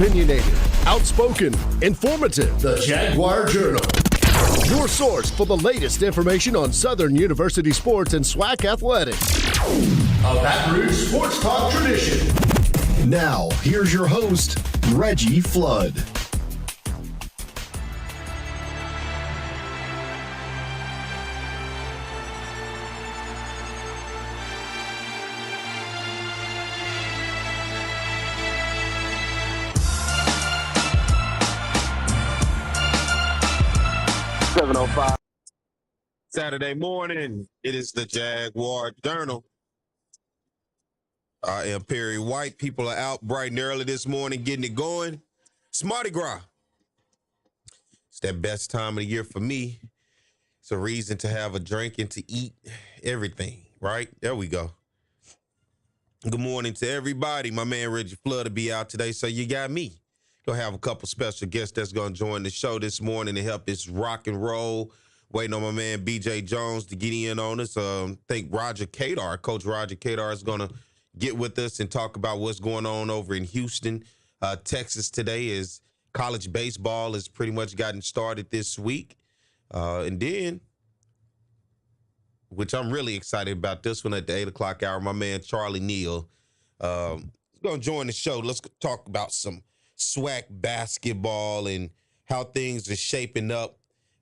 Opinionated, outspoken, informative. The Jaguar Journal. Your source for the latest information on Southern University sports and SWAC athletics. A Baton Rouge sports talk tradition. Now, here's your host, Reggie Flood. Saturday morning, it is the Jaguar Journal. I am Perry White. People are out bright and early this morning getting it going. It's Mardi Gras. It's that best time of the year for me. It's a reason to have a drink and to eat everything, right? There we go. Good morning to everybody. My man Reggie Flood will be out today, so you got me. Gonna have a couple special guests that's gonna join the show this morning to help this rock and roll. Waiting on my man BJ Jones to get in on us. I think Coach Roger Kadar is gonna get with us and talk about what's going on over in Houston, Texas today. As college baseball has pretty much gotten started this week, and then, which I'm really excited about this one at the 8 o'clock hour. My man Charlie Neal is gonna join the show. Let's talk about some SWAC basketball and how things are shaping up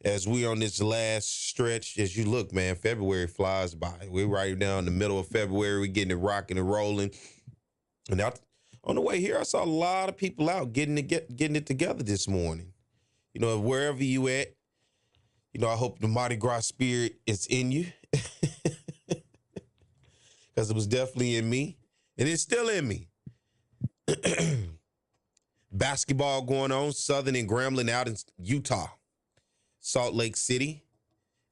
as we on this last stretch. As you look, man, February flies by. We're right down in the middle of February. We're getting it rocking and rolling. And out on the way here, I saw a lot of people out getting it together this morning. You know, wherever you at, you know, I hope the Mardi Gras spirit is in you. Because it was definitely in me. And it's still in me. Basketball going on, Southern and Grambling out in Utah. Salt Lake City.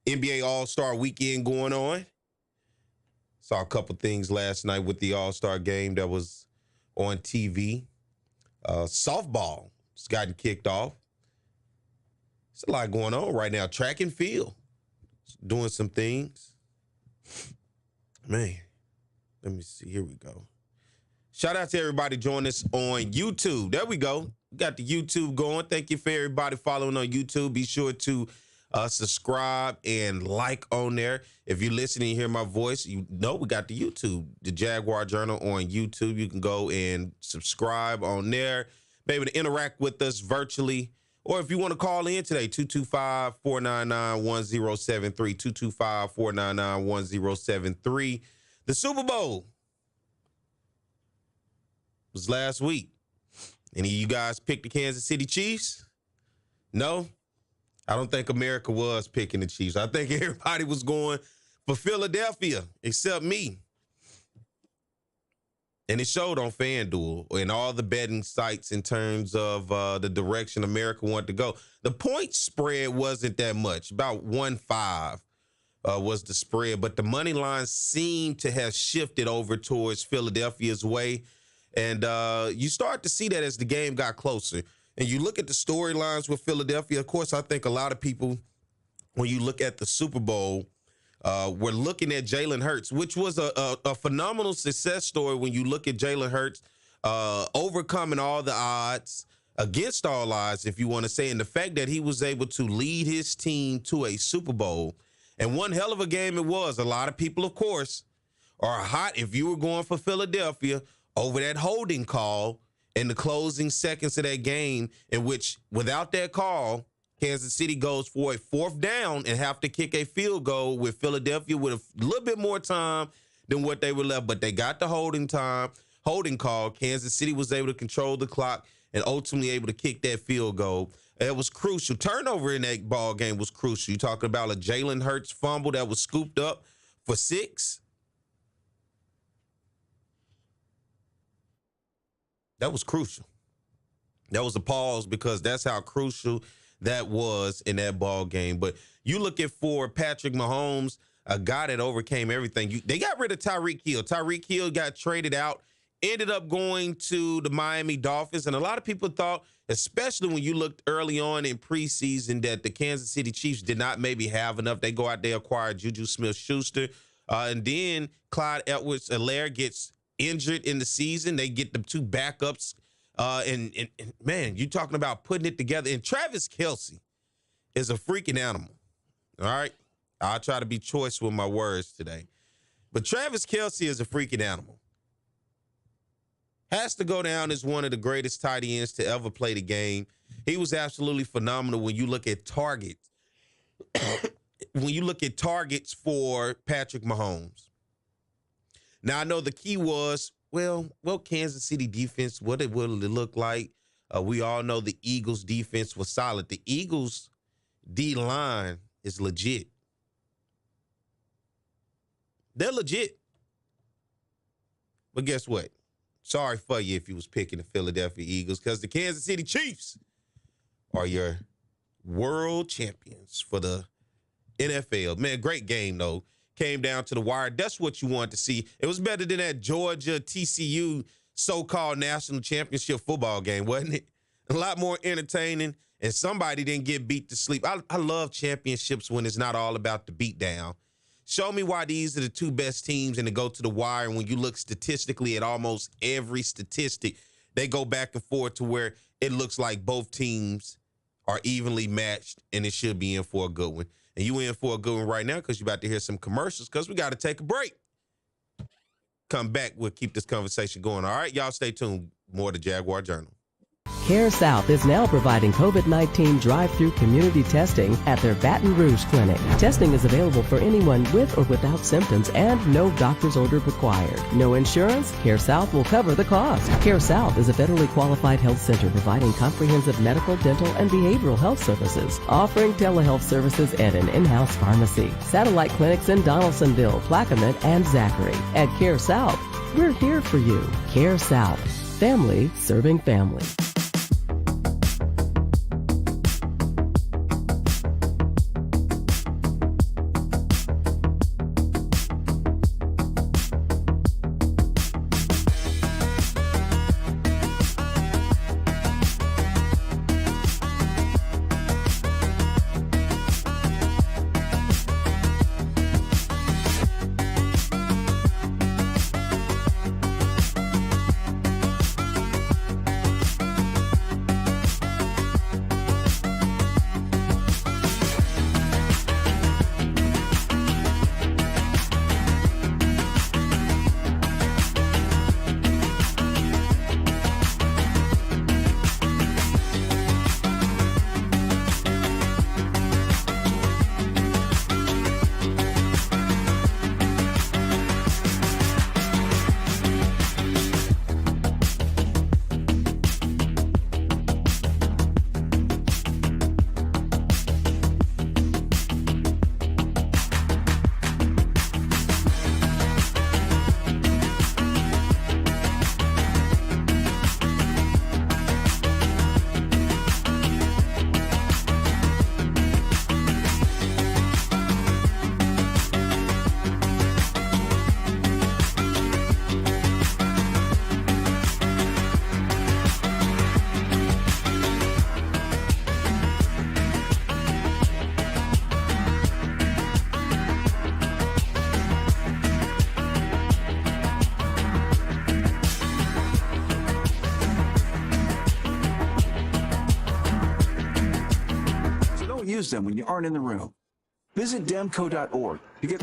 NBA All-Star Weekend going on. Saw a couple things last night with the All-Star game that was on TV. Softball has gotten kicked off. There's a lot going on right now. Track and field. Doing some things. Man, let me see. Here we go. Shout out to everybody joining us on YouTube. There we go. Got the YouTube going. Thank you for everybody following on YouTube. Be sure to subscribe and like on there. If you're listening and hear my voice, you know we got the YouTube, the Jaguar Journal on YouTube. You can go and subscribe on there. Be able to interact with us virtually. Or if you want to call in today, 225-499-1073, 225-499-1073. The Super Bowl was last week. Any of you guys picked the Kansas City Chiefs? No? I don't think America was picking the Chiefs. I think everybody was going for Philadelphia except me. And it showed on FanDuel and all the betting sites in terms of the direction America wanted to go. The point spread wasn't that much. About 1-5 was the spread. But the money line seemed to have shifted over towards Philadelphia's way. And you start to see that as the game got closer. And you look at the storylines with Philadelphia. Of course, I think a lot of people, when you look at the Super Bowl, were looking at Jalen Hurts, which was a phenomenal success story when you look at Jalen Hurts overcoming all the odds, against all odds, if you want to say, and the fact that he was able to lead his team to a Super Bowl. And one hell of a game it was. A lot of people, of course, are hot if you were going for Philadelphia over that holding call in the closing seconds of that game, in which, without that call, Kansas City goes for a 4th down and have to kick a field goal with Philadelphia with a little bit more time than what they were left. But they got the holding call. Kansas City was able to control the clock and ultimately able to kick that field goal. It was crucial. Turnover in that ball game was crucial. You're talking about a Jalen Hurts fumble that was scooped up for 6. That was crucial. That was a pause because that's how crucial that was in that ball game. But you looking for Patrick Mahomes, a guy that overcame everything. They got rid of Tyreek Hill. Tyreek Hill got traded out, ended up going to the Miami Dolphins. And a lot of people thought, especially when you looked early on in preseason, that the Kansas City Chiefs did not maybe have enough. They go out there, acquire Juju Smith-Schuster. And then Clyde Edwards-Helaire gets injured in the season. They get the 2 backups And man, you talking about putting it together. And Travis Kelce is a freaking animal. All right? I'll try to be choice with my words today. But Travis Kelce is a freaking animal. Has to go down as one of the greatest tight ends to ever play the game. He was absolutely phenomenal when you look at targets. When you look at targets for Patrick Mahomes. Now, I know the key was, well, Kansas City defense, what it will it look like? We all know the Eagles defense was solid. The Eagles D-line is legit. They're legit. But guess what? Sorry for you if you was picking the Philadelphia Eagles, because the Kansas City Chiefs are your world champions for the NFL. Man, great game, though. Came down to the wire. That's what you wanted to see. It was better than that Georgia TCU so-called national championship football game, wasn't it? A lot more entertaining, and somebody didn't get beat to sleep. I love championships when it's not all about the beatdown. Show me why these are the two best teams and to go to the wire. And when you look statistically at almost every statistic, they go back and forth to where it looks like both teams are evenly matched, and it should be in for a good one. And you in for a good one right now because you're about to hear some commercials because we got to take a break. Come back. We'll keep this conversation going. All right, y'all stay tuned. More to Jaguar Journal. Care South is now providing COVID-19 drive-through community testing at their Baton Rouge clinic. Testing is available for anyone with or without symptoms and no doctor's order required. No insurance? Care South will cover the cost. Care South is a federally qualified health center providing comprehensive medical, dental, and behavioral health services, offering telehealth services and an in-house pharmacy. Satellite clinics in Donaldsonville, Plaquemine, and Zachary. At Care South, we're here for you. Care South. Family serving family. Use them when you aren't in the room. Visit demco.org to get...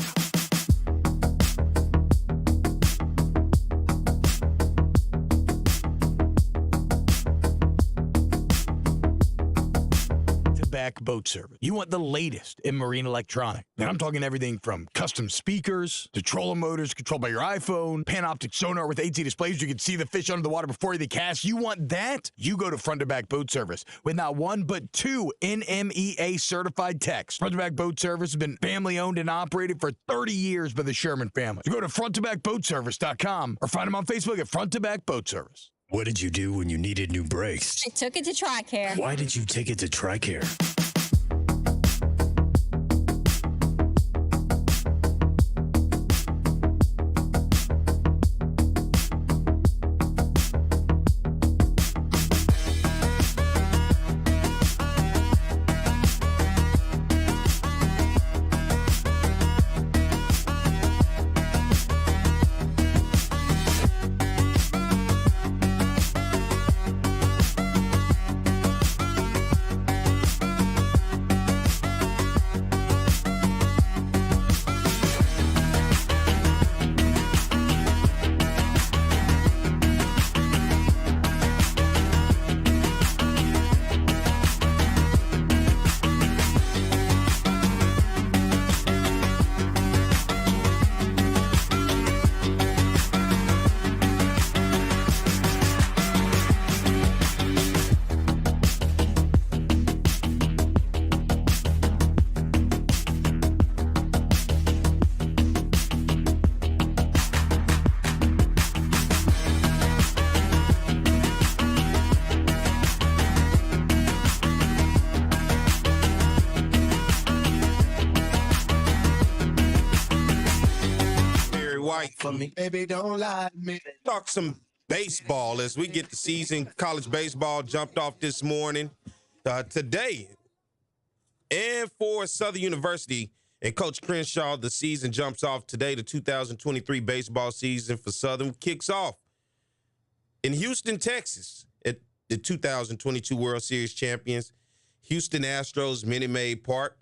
Boat service. You want the latest in marine electronics. And I'm talking everything from custom speakers to trolling motors controlled by your iPhone, Panoptic sonar with 8K displays. You can see the fish under the water before they cast. You want that? You go to Front to Back Boat Service with not one but two NMEA certified techs. Front to Back Boat Service has been family owned and operated for 30 years by the Sherman family. So go to fronttobackboatservice.com or find them on Facebook at Front to Back Boat Service. What did you do when you needed new brakes? I took it to TRICARE. Why did you take it to TRICARE? right. For me, baby, don't lie to me. Talk some baseball as we get the season. College baseball jumped off this morning. Today, and for Southern University and Coach Crenshaw, the season jumps off today. The 2023 baseball season for Southern kicks off in Houston, Texas, at the 2022 World Series champions, Houston Astros, Minute Maid Park.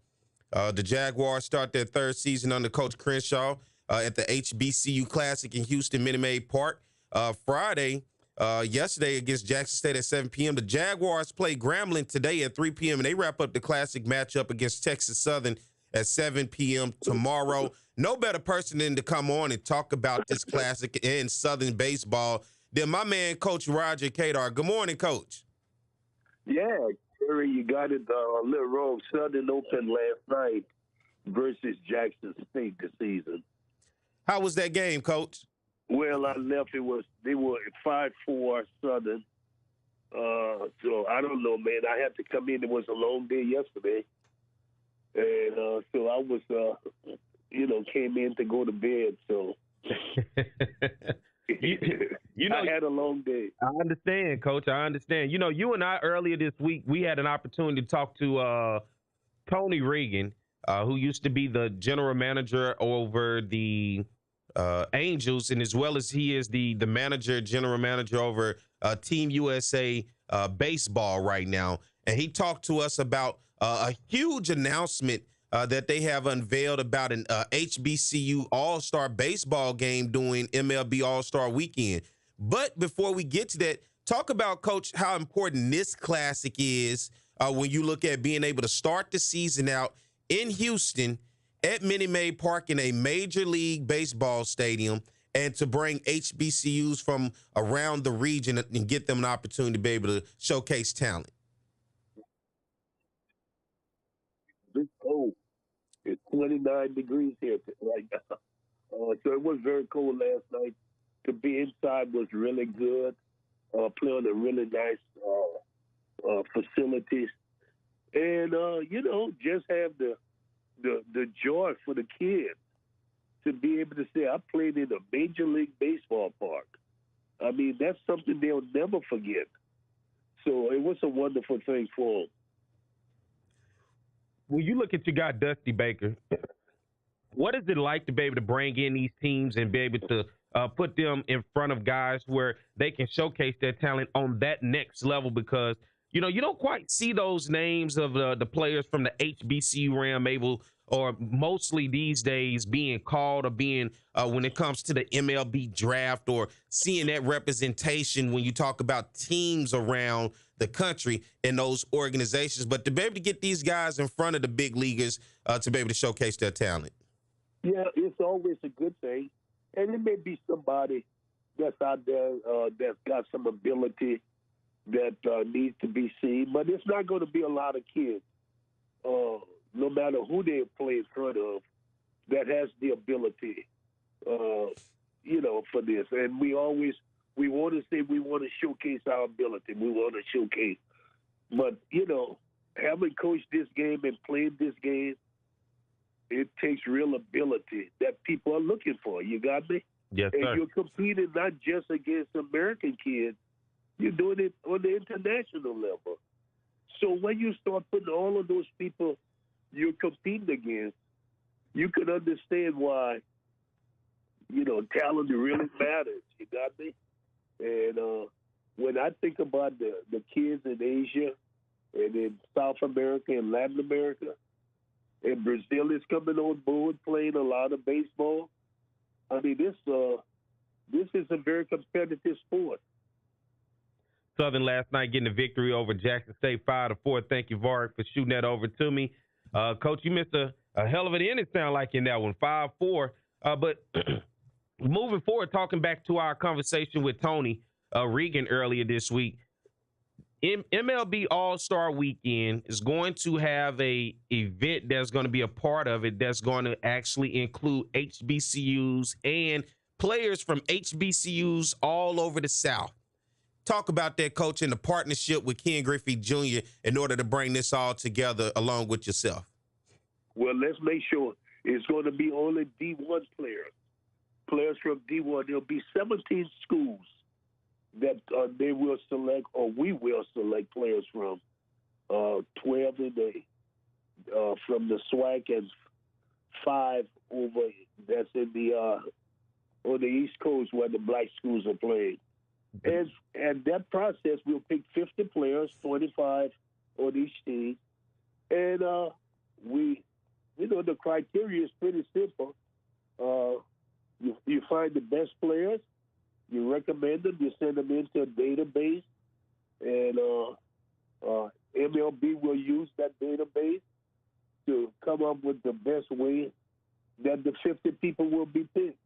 The Jaguars start their third season under Coach Crenshaw at the HBCU Classic in Houston, Minute Maid Park. Yesterday against Jackson State at 7 p.m. The Jaguars play Grambling today at 3 p.m. and they wrap up the Classic matchup against Texas Southern at 7 p.m. tomorrow. No better person than to come on and talk about this Classic and Southern baseball than my man, Coach Roger Kadar. Good morning, Coach. Yeah, Terry, you got it a little wrong. Southern opened last night versus Jackson State this season. How was that game, Coach? Well, I left. They were 5-4 Southern. So I don't know, man. I had to come in. It was a long day yesterday, and so I was, came in to go to bed. So you know, I had a long day. I understand, Coach. I understand. You know, you and I earlier this week we had an opportunity to talk to Tony Regan, who used to be the general manager over the Angels, and as well as he is the general manager over Team USA baseball right now. And he talked to us about a huge announcement that they have unveiled about an HBCU All-Star baseball game during MLB All-Star Weekend. But before we get to that, talk about, Coach, how important this Classic is when you look at being able to start the season out in Houston at Minute Maid Park in a Major League Baseball stadium, and to bring HBCUs from around the region and get them an opportunity to be able to showcase talent. It's cold. It's 29 degrees here right now. So it was very cold last night. To be inside was really good. Play on a really nice facilities. And, just have the joy for the kids to be able to say, I played in a Major League Baseball park. I mean, that's something they'll never forget. So it was a wonderful thing for them. When you look at your guy, Dusty Baker, what is it like to be able to bring in these teams and be able to put them in front of guys where they can showcase their talent on that next level? Because, you know, you don't quite see those names of the players from the HBCU realm able, or mostly these days, being called or being when it comes to the MLB draft, or seeing that representation when you talk about teams around the country and those organizations. But to be able to get these guys in front of the big leaguers to be able to showcase their talent. Yeah, it's always a good thing. And it may be somebody that's out there that's got some ability that needs to be seen. But it's not going to be a lot of kids, no matter who they play in front of, that has the ability, for this. And we want to say we want to showcase our ability. We want to showcase. But, having coached this game and played this game, it takes real ability that people are looking for. You got me? Yes, sir. And you're competing not just against American kids. You're doing it on the international level. So when you start putting all of those people you're competing against, you can understand why, talent really matters. You got me? And when I think about the kids in Asia and in South America and Latin America, and Brazil is coming on board playing a lot of baseball, I mean, this is a very competitive sport. Southern last night getting a victory over Jackson State 5-4. Thank you, Varg, for shooting that over to me. Coach, you missed a hell of an inning, sound like, in that one, 5-4. But moving forward, talking back to our conversation with Tony Regan earlier this week, MLB All-Star Weekend is going to have a event that's going to be a part of it that's going to actually include HBCUs and players from HBCUs all over the South. Talk about that, Coach, and the partnership with Ken Griffey Jr. in order to bring this all together along with yourself. Well, let's make sure it's going to be only D1 players players from D1. There'll be 17 schools that they will select, or we will select players from. 12 in from the SWAC and 5 over. That's in the on the East Coast where the black schools are playing. And that process, we'll pick 50 players, 25 on each team, and the criteria is pretty simple. You find the best players, you recommend them, you send them into a database, and MLB will use that database to come up with the best way that the 50 people will be picked.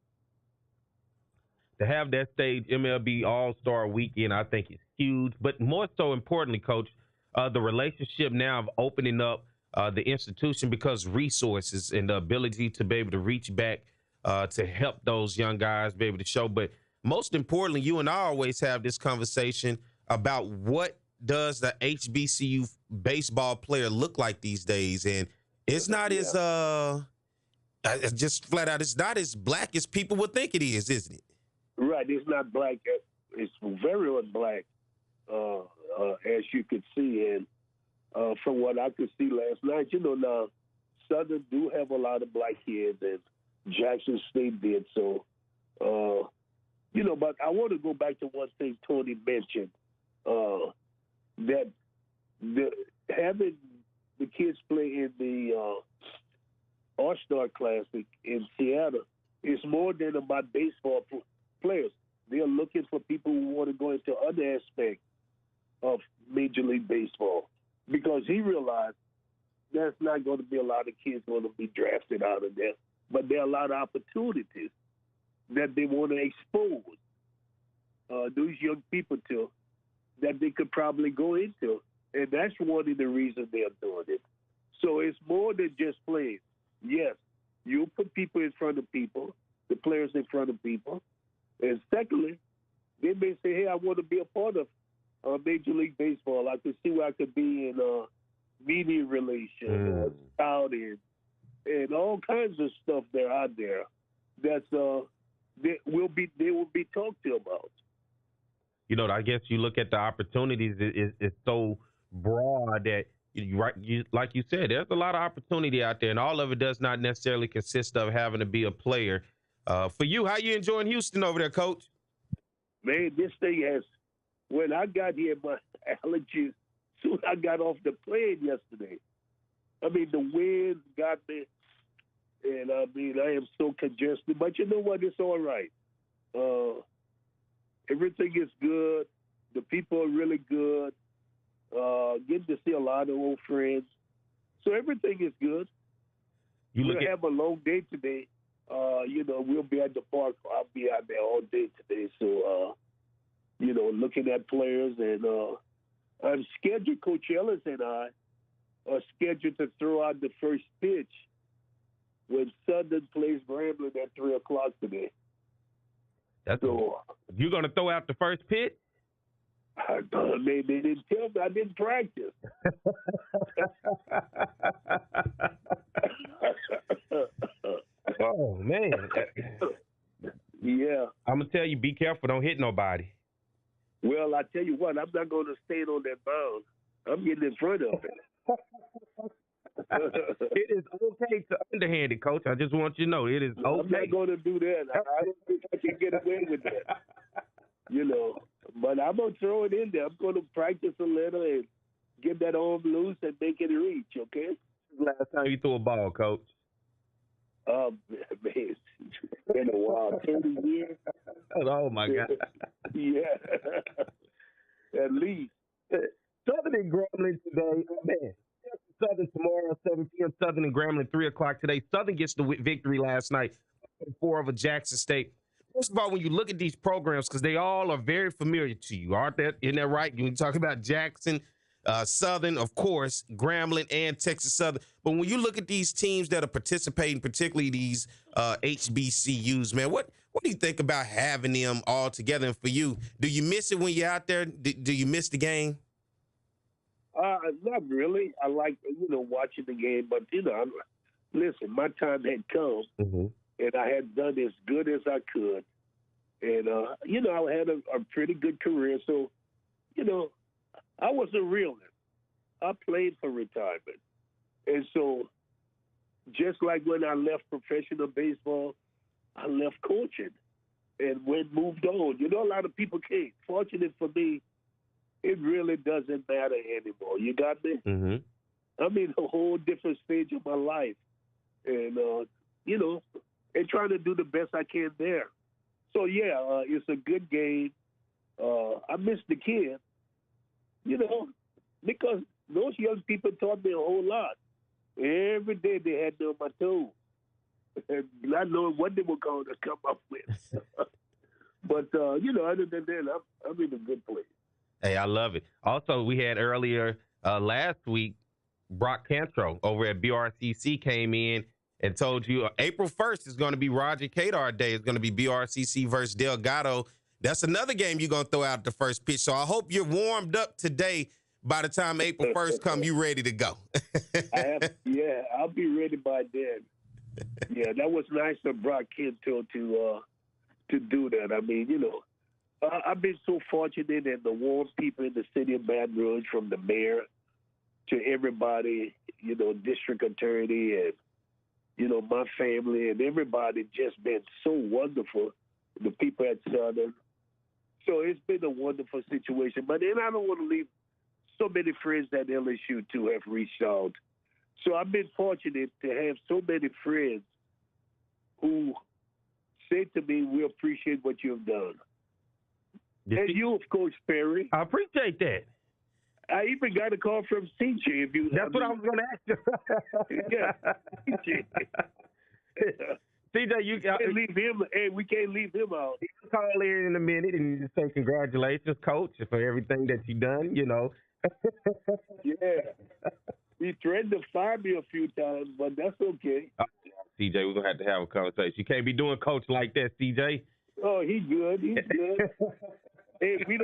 To have that stage MLB All-Star Weekend, I think is huge. But more so importantly, Coach, the relationship now of opening up the institution, because resources and the ability to be able to reach back to help those young guys be able to show. But most importantly, you and I always have this conversation about what does the HBCU baseball player look like these days. And it's not as just flat out, it's not as black as people would think it is, isn't it? Right, it's not black. It's very unblack, as you could see. And from what I could see last night, now Southern do have a lot of black kids, and Jackson State did. So, but I want to go back to one thing Tony mentioned, that having the kids play in the All-Star Classic in Seattle is more than about baseball players. They're looking for people who want to go into other aspects of Major League Baseball, because he realized there's not going to be a lot of kids going to be drafted out of there, but there are a lot of opportunities that they want to expose those young people to, that they could probably go into, and that's one of the reasons they're doing it. So it's more than just playing. Yes, you put people in front of people, the players in front of people, and secondly, they may say, hey, I want to be a part of Major League Baseball. I could see where I could be in media relations, scouting, and all kinds of stuff that are out there that they will be talked to about. I guess you look at the opportunities, it's so broad that, like you said, there's a lot of opportunity out there, and all of it does not necessarily consist of having to be a player. For you, how you enjoying Houston over there, Coach? Man, this thing has, when I got here, my allergies, soon I got off the plane yesterday. I mean, the wind got me, and I am so congested, but you know what? It's all right. Everything is good. The people are really good. Getting to see a lot of old friends. So everything is good. We'll have a long day today. We'll be at the park. I'll be out there all day today. So, looking at players, and I'm scheduled, Coach Ellis and I are scheduled to throw out the first pitch when Southern plays Grambling at 3 o'clock today. You're going to throw out the first pitch? They didn't tell me. I didn't practice. Oh, man. Yeah. I'm going to tell you, be careful. Don't hit nobody. Well, I tell you what, I'm not going to stand on that mound. I'm getting in front of it. It is okay to underhand it, Coach. I just want you to know it is okay. I'm not going to do that. I don't think I can get away with that. But I'm going to throw it in there. I'm going to practice a little and get that arm loose and make it reach, okay? Last time you threw a ball, Coach? Man, it's been a while. 30 years. Oh, my God. Yeah. At least. Southern and Grambling today. Oh, man. Southern tomorrow, 7 p.m. Southern and Grambling, 3 o'clock today. Southern gets the victory last night, 4 over Jackson State. First of all, when you look at these programs, because they all are very familiar to you, isn't that right? You talk about Jackson, Southern, of course, Grambling, and Texas Southern. But when you look at these teams that are participating, particularly these HBCUs, man, what do you think about having them all together? And for you, do you miss it when you're out there? Do you miss the game? Not really. I like, watching the game, but, listen, my time had come. Mm-hmm. and I had done as good as I could. And, you know, I had a pretty good career. So, you know, I was a realist. I played for retirement. And so just like when I left professional baseball, I left coaching and moved on. You know, a lot of people can't. Fortunate for me, it really doesn't matter anymore. You got me? Mm-hmm. I'm in a whole different stage of my life. And, you know, and trying to do the best I can there. So, yeah, it's a good game. I miss the kids, you know, because those young people taught me a whole lot. Every day they had me on my toes, and not knowing what they were going to come up with. But, you know, other than that, I'm in a good place. Hey, I love it. Also, we had earlier last week, Brock Cantro over at BRCC came in and told you April 1st is going to be Roger Kadar Day. It's going to be BRCC versus Delgado. That's another game you're going to throw out the first pitch. So I hope you're warmed up today. By the time April 1st come, you ready to go. Yeah, I'll be ready by then. Yeah, that was nice of Brock Cantro to do that. I mean, you know, I've been so fortunate, and the warm people in the city of Baton Rouge, from the mayor to everybody, you know, district attorney, and, you know, my family, and everybody just been so wonderful, the people at Southern. So it's been a wonderful situation. But then I don't want to leave so many friends at LSU, too, have reached out. So I've been fortunate to have so many friends who say to me, we appreciate what you've done. And you, of course, Perry. I appreciate that. I even got a call from CJ. That's what I was going to ask you. Yeah, CJ. CJ, you can't leave him. Hey, we can't leave him out. He'll call in a minute and just say congratulations, Coach, for everything that you've done, you know. Yeah. He threatened to fire me a few times, but that's okay. CJ, we're going to have a conversation. You can't be doing Coach like that, CJ. Oh, he's good. He's good. Hey, we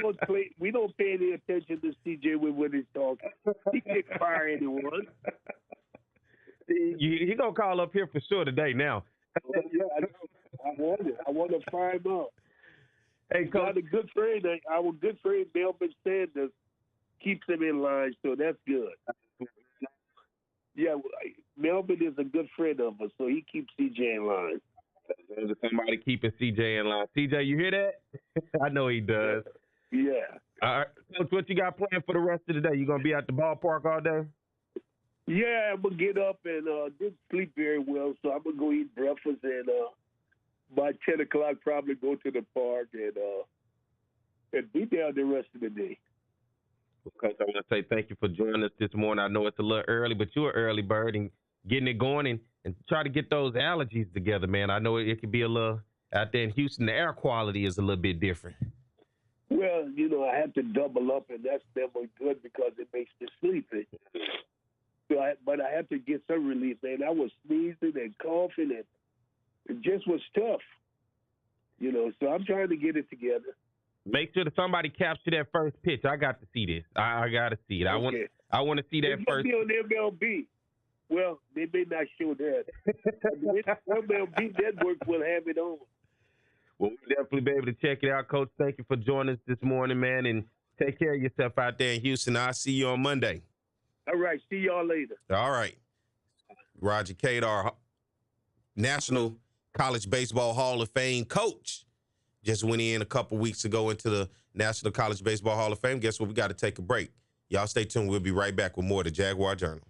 don't pay any attention to CJ when he's talking. He can't fire anyone. He's going to call up here for sure today now. Yeah, I want to fire him up. Hey, Coach. Our good friend Melvin Sanders keeps him in line, so that's good. Yeah, Melvin is a good friend of us, so he keeps CJ in line. There's somebody keeping CJ in line. CJ, you hear that? I know he does. Yeah. All right. Coach, what you got planned for the rest of the day? You going to be at the ballpark all day? Yeah, I'm going to get up and didn't sleep very well, so I'm going to go eat breakfast, and by 10 o'clock probably go to the park and be there the rest of the day. Coach, I want to say thank you for joining us this morning. I know it's a little early, but you're an early bird and getting it going and try to get those allergies together, man. I know it could be a little out there in Houston. The air quality is a little bit different. Well, you know, I have to double up, and that's never good because it makes me sleepy. So but I have to get some relief, man. I was sneezing and coughing, and it just was tough. You know, so I'm trying to get it together. Make sure that somebody capture that first pitch. I got to see this. I got to see it. Okay. I want to see that it's first. It's going to be on MLB. Well, they may not show that. MLB Network will have it on. Well, we'll definitely be able to check it out, Coach. Thank you for joining us this morning, man, and take care of yourself out there in Houston. I'll see you on Monday. All right. See y'all later. All right. Roger Kadar, National College Baseball Hall of Fame coach, just went in a couple weeks ago into the National College Baseball Hall of Fame. Guess what? We got to take a break. Y'all stay tuned. We'll be right back with more of the Jaguar Journal.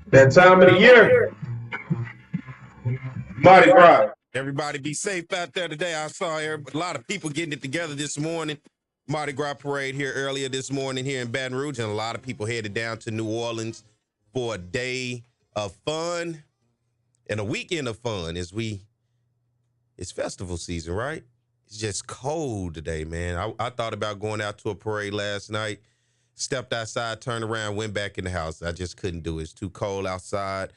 That time of the year, Mardi Gras. Everybody be safe out there today. I saw a lot of people getting it together this morning. Mardi Gras parade here earlier this morning here in Baton Rouge, and a lot of people headed down to New Orleans for a day of fun and a weekend of fun it's festival season, right? It's just cold today, man. I thought about going out to a parade last night, stepped outside, turned around, went back in the house. I just couldn't do it. It's too cold outside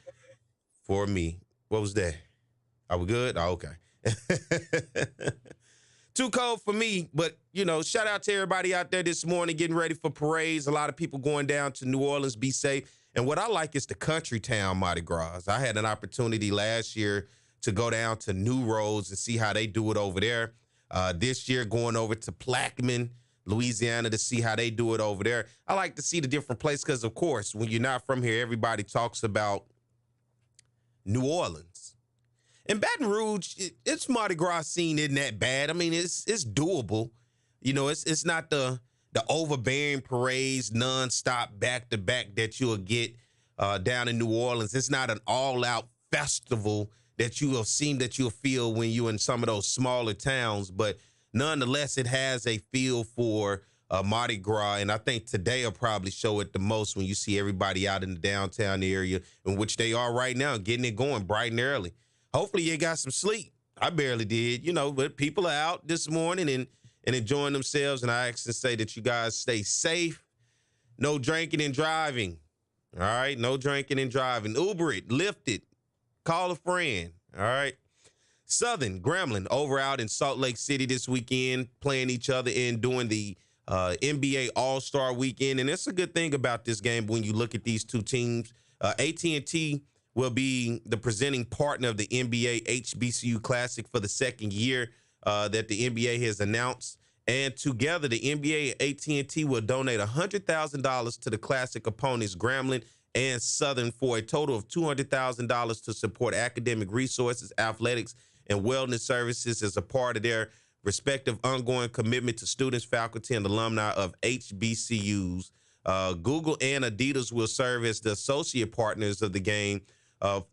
for me. What was that? Are we good? Oh, okay. Too cold for me, but, shout out to everybody out there this morning getting ready for parades. A lot of people going down to New Orleans, be safe. And what I like is the country town Mardi Gras. I had an opportunity last year to go down to New Roads and see how they do it over there. This year, going over to Plaquemine, Louisiana, to see how they do it over there. I like to see the different places because, of course, when you're not from here, everybody talks about New Orleans. In Baton Rouge, it's Mardi Gras scene isn't that bad. I mean, it's doable. It's not the overbearing parades nonstop back to back that you'll get down in New Orleans. It's not an all-out festival that you'll feel when you're in some of those smaller towns. But nonetheless, it has a feel for Mardi Gras, and I think today will probably show it the most when you see everybody out in the downtown area, in which they are right now, getting it going bright and early. Hopefully you got some sleep. I barely did, but people are out this morning and enjoying themselves. And I actually say that you guys stay safe. No drinking and driving. All right? No drinking and driving. Uber it, Lyft it, call a friend. All right? Southern, Grambling, over out in Salt Lake City this weekend, playing each other and doing the NBA All-Star Weekend. And it's a good thing about this game when you look at these two teams. AT&T will be the presenting partner of the NBA HBCU Classic for the second year that the NBA has announced. And together, the NBA and AT&T will donate $100,000 to the Classic opponents, Grambling and Southern, for a total of $200,000 to support academic resources, athletics, and wellness services as a part of their respective ongoing commitment to students, faculty, and alumni of HBCUs. Google and Adidas will serve as the associate partners of the game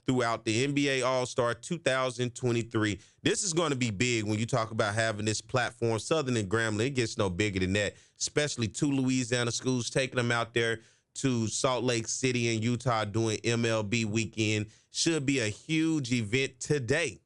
throughout the NBA All-Star 2023. This is going to be big when you talk about having this platform. Southern and Grambling, it gets no bigger than that, especially two Louisiana schools taking them out there to Salt Lake City and Utah doing MLB weekend. Should be a huge event today.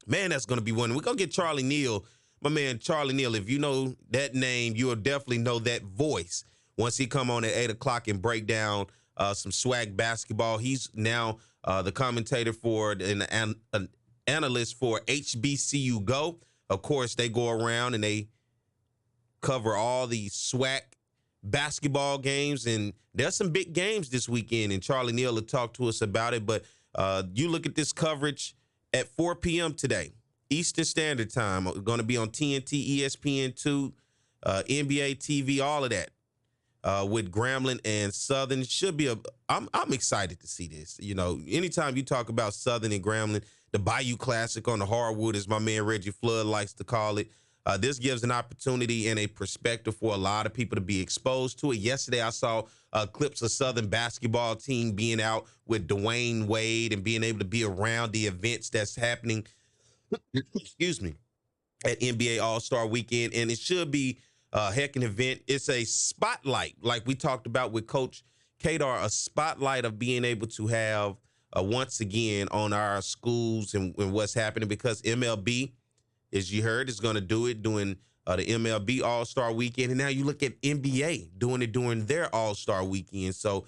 Man, that's going to be one. We're going to get Charlie Neal, my man Charlie Neal. If you know that name, you'll definitely know that voice once he come on at 8 o'clock and break down some SWAC basketball. He's now the commentator for an analyst for HBCU Go. Of course, they go around and they cover all the SWAC basketball games, and there's some big games this weekend, and Charlie Neal will talk to us about it. But you look at this coverage at 4 p.m. today, Eastern Standard Time. Going to be on TNT, ESPN2, NBA TV, all of that. With Grambling and Southern. Should be I'm excited to see this. Anytime you talk about Southern and Grambling, the Bayou Classic on the hardwood, as my man Reggie Flood likes to call it. This gives an opportunity and a perspective for a lot of people to be exposed to it. Yesterday, I saw clips of Southern basketball team being out with Dwayne Wade and being able to be around the events that's happening, excuse me, at NBA All-Star Weekend. And it should be a heck of an event. It's a spotlight, like we talked about with Coach Kadar, a spotlight of being able to have, once again, on our schools and what's happening, because MLB, as you heard, is going to do it doing the MLB All-Star Weekend. And now you look at NBA doing it during their All-Star Weekend. So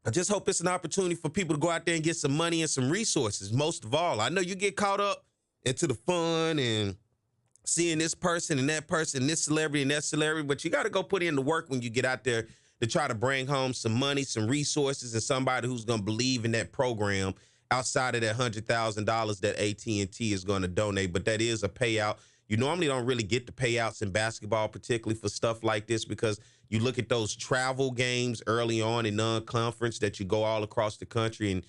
I just hope it's an opportunity for people to go out there and get some money and some resources. Most of all, I know you get caught up into the fun and seeing this person and that person, this celebrity and that celebrity, but you got to go put in the work when you get out there to try to bring home some money, some resources, and somebody who's going to believe in that program outside of that $100,000 that AT&T is going to donate. But that is a payout. You normally don't really get the payouts in basketball, particularly for stuff like this, because you look at those travel games early on in non-conference that you go all across the country,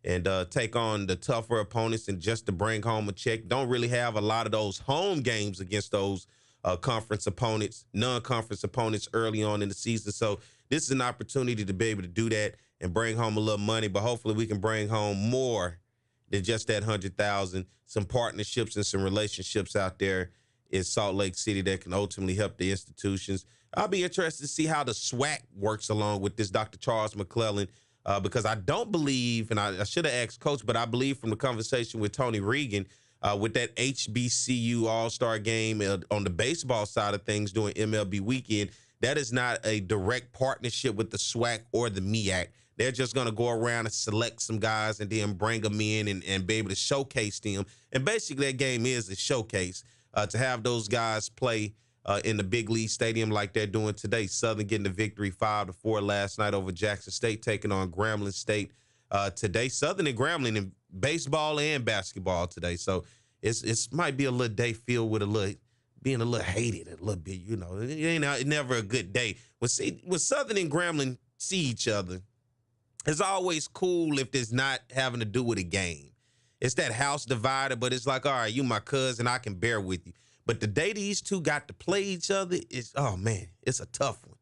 and take on the tougher opponents and just to bring home a check. Don't really have a lot of those home games against those conference opponents, non-conference opponents early on in the season. So this is an opportunity to be able to do that and bring home a little money, but hopefully we can bring home more than just that 100,000, some partnerships and some relationships out there in Salt Lake City that can ultimately help the institutions. I'll be interested to see how the SWAC works along with this Dr. Charles McClellan, because I don't believe, and I should have asked Coach, but I believe from the conversation with Tony Regan, with that HBCU All-Star game on the baseball side of things during MLB weekend, that is not a direct partnership with the SWAC or the MEAC. They're just going to go around and select some guys and then bring them in and be able to showcase them. And basically that game is a showcase to have those guys play in the big league stadium like they're doing today. Southern getting the victory 5-4 last night over Jackson State, taking on Grambling State today. Southern and Grambling in baseball and basketball today. So it's might be a little day filled with being a little hated a little bit. You know, it ain't never a good day. When Southern and Grambling see each other, it's always cool if it's not having to do with a game. It's that house divided, but it's like, all right, you my cousin, I can bear with you. But the day these two got to play each other is, oh, man, it's a tough one.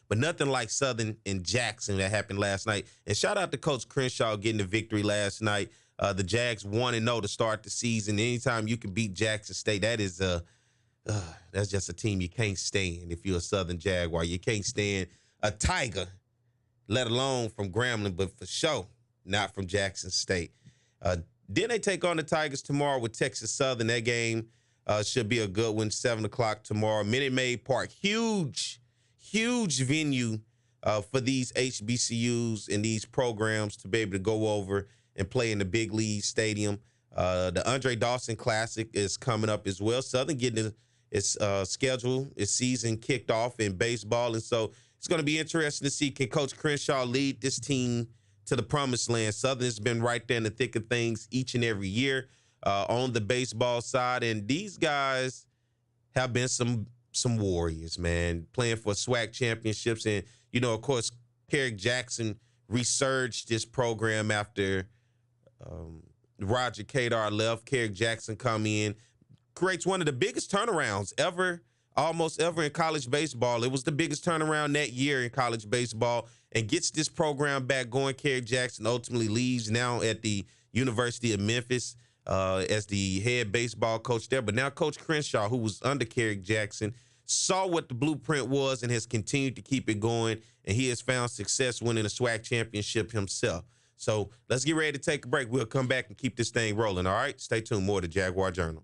But nothing like Southern and Jackson that happened last night. And shout out to Coach Crenshaw getting the victory last night. The Jags 1-0 to start the season. Anytime you can beat Jackson State, that's just a team you can't stand if you're a Southern Jaguar. You can't stand a Tiger, let alone from Grambling, but for sure, not from Jackson State. Then they take on the Tigers tomorrow with Texas Southern. That game should be a good one, 7 o'clock tomorrow. Minute Maid Park, huge venue for these HBCUs and these programs to be able to go over and play in the big league stadium. The Andre Dawson Classic is coming up as well. Southern getting its schedule, its season kicked off in baseball, and so it's going to be interesting to see, can Coach Crenshaw lead this team to the promised land? Southern's been right there in the thick of things each and every year on the baseball side, and these guys have been some warriors, man, playing for SWAC championships. And, you know, of course, Kerrick Jackson resurged this program after Roger Kadar left. Kerrick Jackson come in, creates one of the biggest turnarounds almost ever in college baseball. It was the biggest turnaround that year in college baseball, and gets this program back going. Kerrick Jackson ultimately leaves now at the University of Memphis as the head baseball coach there. But now Coach Crenshaw, who was under Kerrick Jackson, saw what the blueprint was and has continued to keep it going, and he has found success winning a SWAC championship himself. So let's get ready to take a break. We'll come back and keep this thing rolling, all right? Stay tuned. More to Jaguar Journal.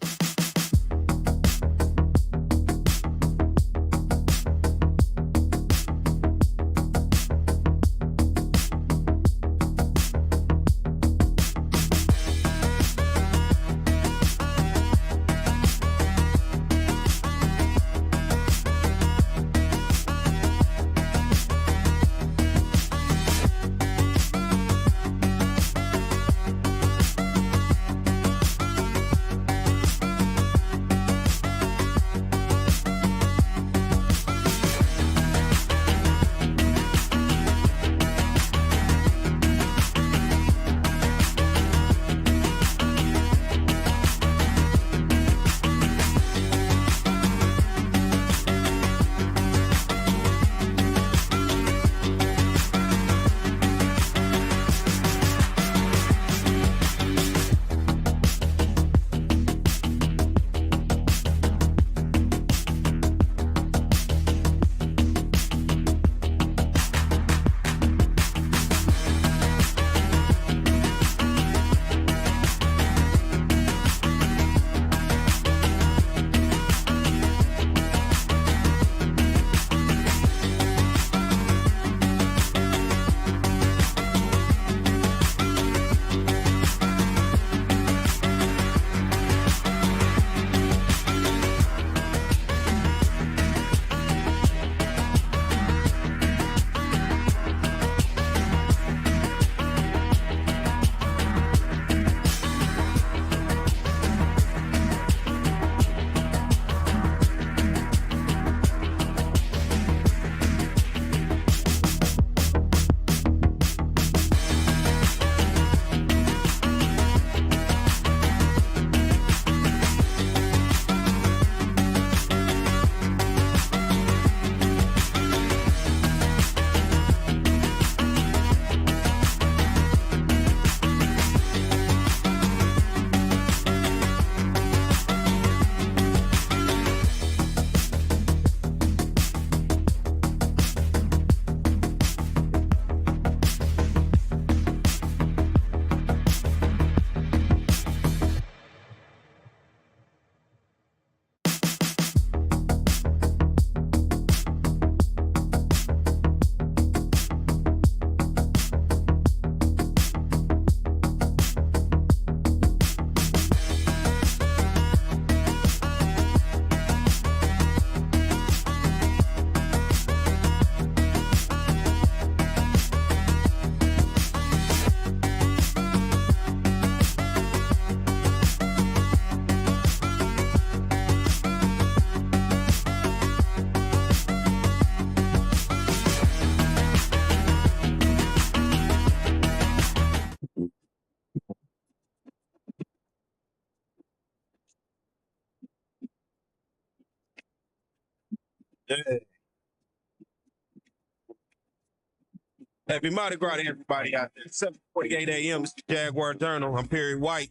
Happy Mardi Gras to everybody out there. 7:48 a.m. It's the Jaguar Journal. I'm Perry White.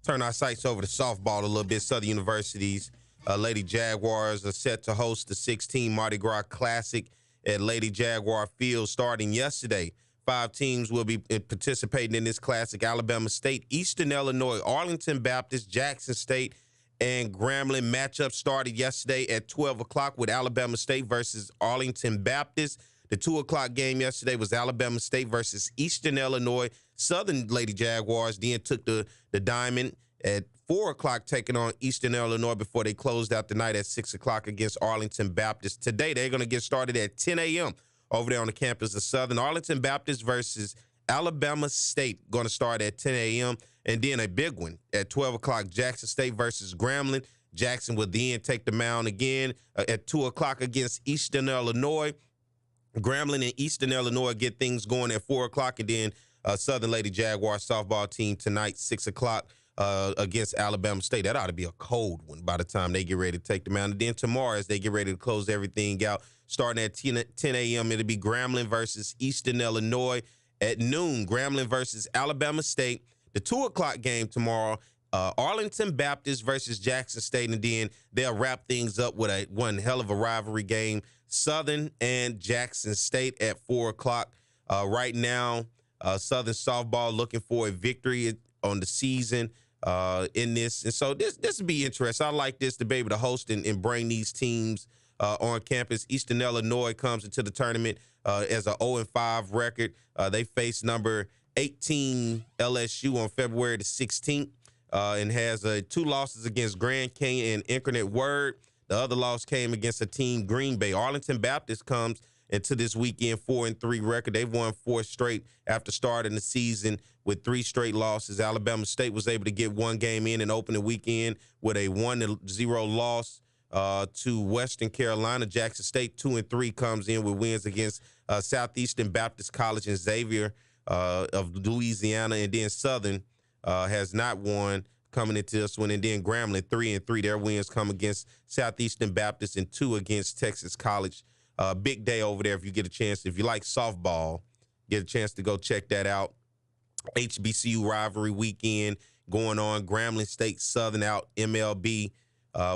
Turn our sights over to softball a little bit. Southern University's Lady Jaguars are set to host the 16 Mardi Gras Classic at Lady Jaguar Field starting yesterday. 5 teams will be participating in this classic: Alabama State, Eastern Illinois, Arlington Baptist, Jackson State, and Grambling. Matchup started yesterday at 12 o'clock with Alabama State versus Arlington Baptist. The 2 o'clock game yesterday was Alabama State versus Eastern Illinois. Southern Lady Jaguars then took the diamond at 4 o'clock, taking on Eastern Illinois before they closed out the night at 6 o'clock against Arlington Baptist. Today, they're going to get started at 10 a.m. over there on the campus of Southern. Arlington Baptist versus Alabama State going to start at 10 a.m. And then a big one at 12 o'clock, Jackson State versus Grambling. Jackson will then take the mound again at 2 o'clock against Eastern Illinois. Grambling and Eastern Illinois get things going at 4 o'clock, and then Southern Lady Jaguar softball team tonight, 6 o'clock against Alabama State. That ought to be a cold one by the time they get ready to take the mound. And then tomorrow, as they get ready to close everything out, starting at 10 a.m., it'll be Grambling versus Eastern Illinois. At noon, Grambling versus Alabama State. The 2 o'clock game tomorrow, Arlington Baptist versus Jackson State, and then they'll wrap things up with one hell of a rivalry game, Southern and Jackson State at 4 o'clock. Right now, Southern softball looking for a victory on the season in this. And so this will be interesting. I like this to be able to host and bring these teams on campus. Eastern Illinois comes into the tournament as a 0-5 record. They face number 18 LSU on February the 16th and has 2 losses against Grand Canyon and Incarnate Word. The other loss came against a team, Green Bay. Arlington Baptist comes into this weekend 4-3 record. They've won 4 straight after starting the season with 3 straight losses. Alabama State was able to get 1 game in and open the weekend with a 1-0 loss to Western Carolina. Jackson State 2-3 comes in with wins against Southeastern Baptist College and Xavier of Louisiana, and then Southern has not won coming into this one, and then Grambling 3-3. Their wins come against Southeastern Baptist and 2 against Texas College. Big day over there if you get a chance. If you like softball, get a chance to go check that out. HBCU rivalry weekend going on. Grambling State Southern out MLB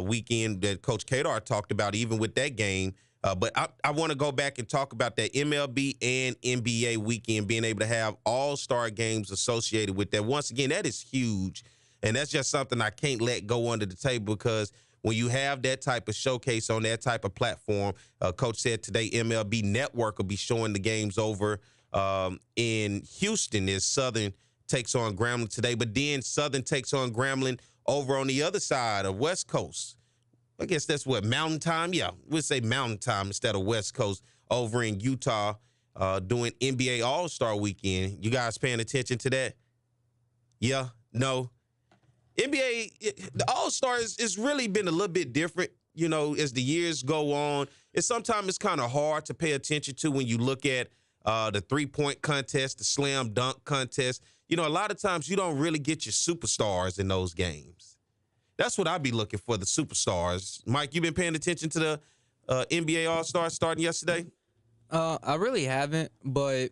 weekend that Coach Kadar talked about, even with that game. But I want to go back and talk about that MLB and NBA weekend, being able to have all-star games associated with that. Once again, that is huge. And that's just something I can't let go under the table, because when you have that type of showcase on that type of platform, Coach said today MLB Network will be showing the games over in Houston as Southern takes on Grambling today. But then Southern takes on Grambling over on the other side of West Coast. I guess that's what, Mountain Time? Yeah, we'll say Mountain Time instead of West Coast, over in Utah doing NBA All-Star Weekend. You guys paying attention to that? Yeah? No? NBA, the All-Stars, it's really been a little bit different, you know, as the years go on. Sometimes it's kind of hard to pay attention to when you look at the three-point contest, the slam dunk contest. You know, a lot of times you don't really get your superstars in those games. That's what I'd be looking for, the superstars. Mike, you been paying attention to the NBA All-Stars starting yesterday? I really haven't, but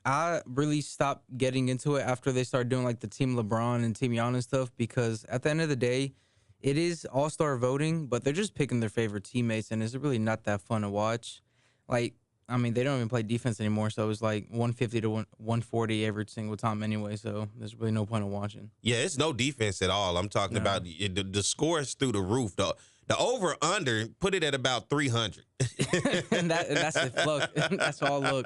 I really stopped getting into it after they started doing like the Team LeBron and Team Giannis stuff, because at the end of the day, it is all-star voting, but they're just picking their favorite teammates, and it's really not that fun to watch. Like, I mean, they don't even play defense anymore, so it's like 150 to 140 every single time anyway, so there's really no point in watching. Yeah, it's no defense at all. I'm talking about the score is through the roof. The over-under, put it at about 300. and that's it. Look, that's all look.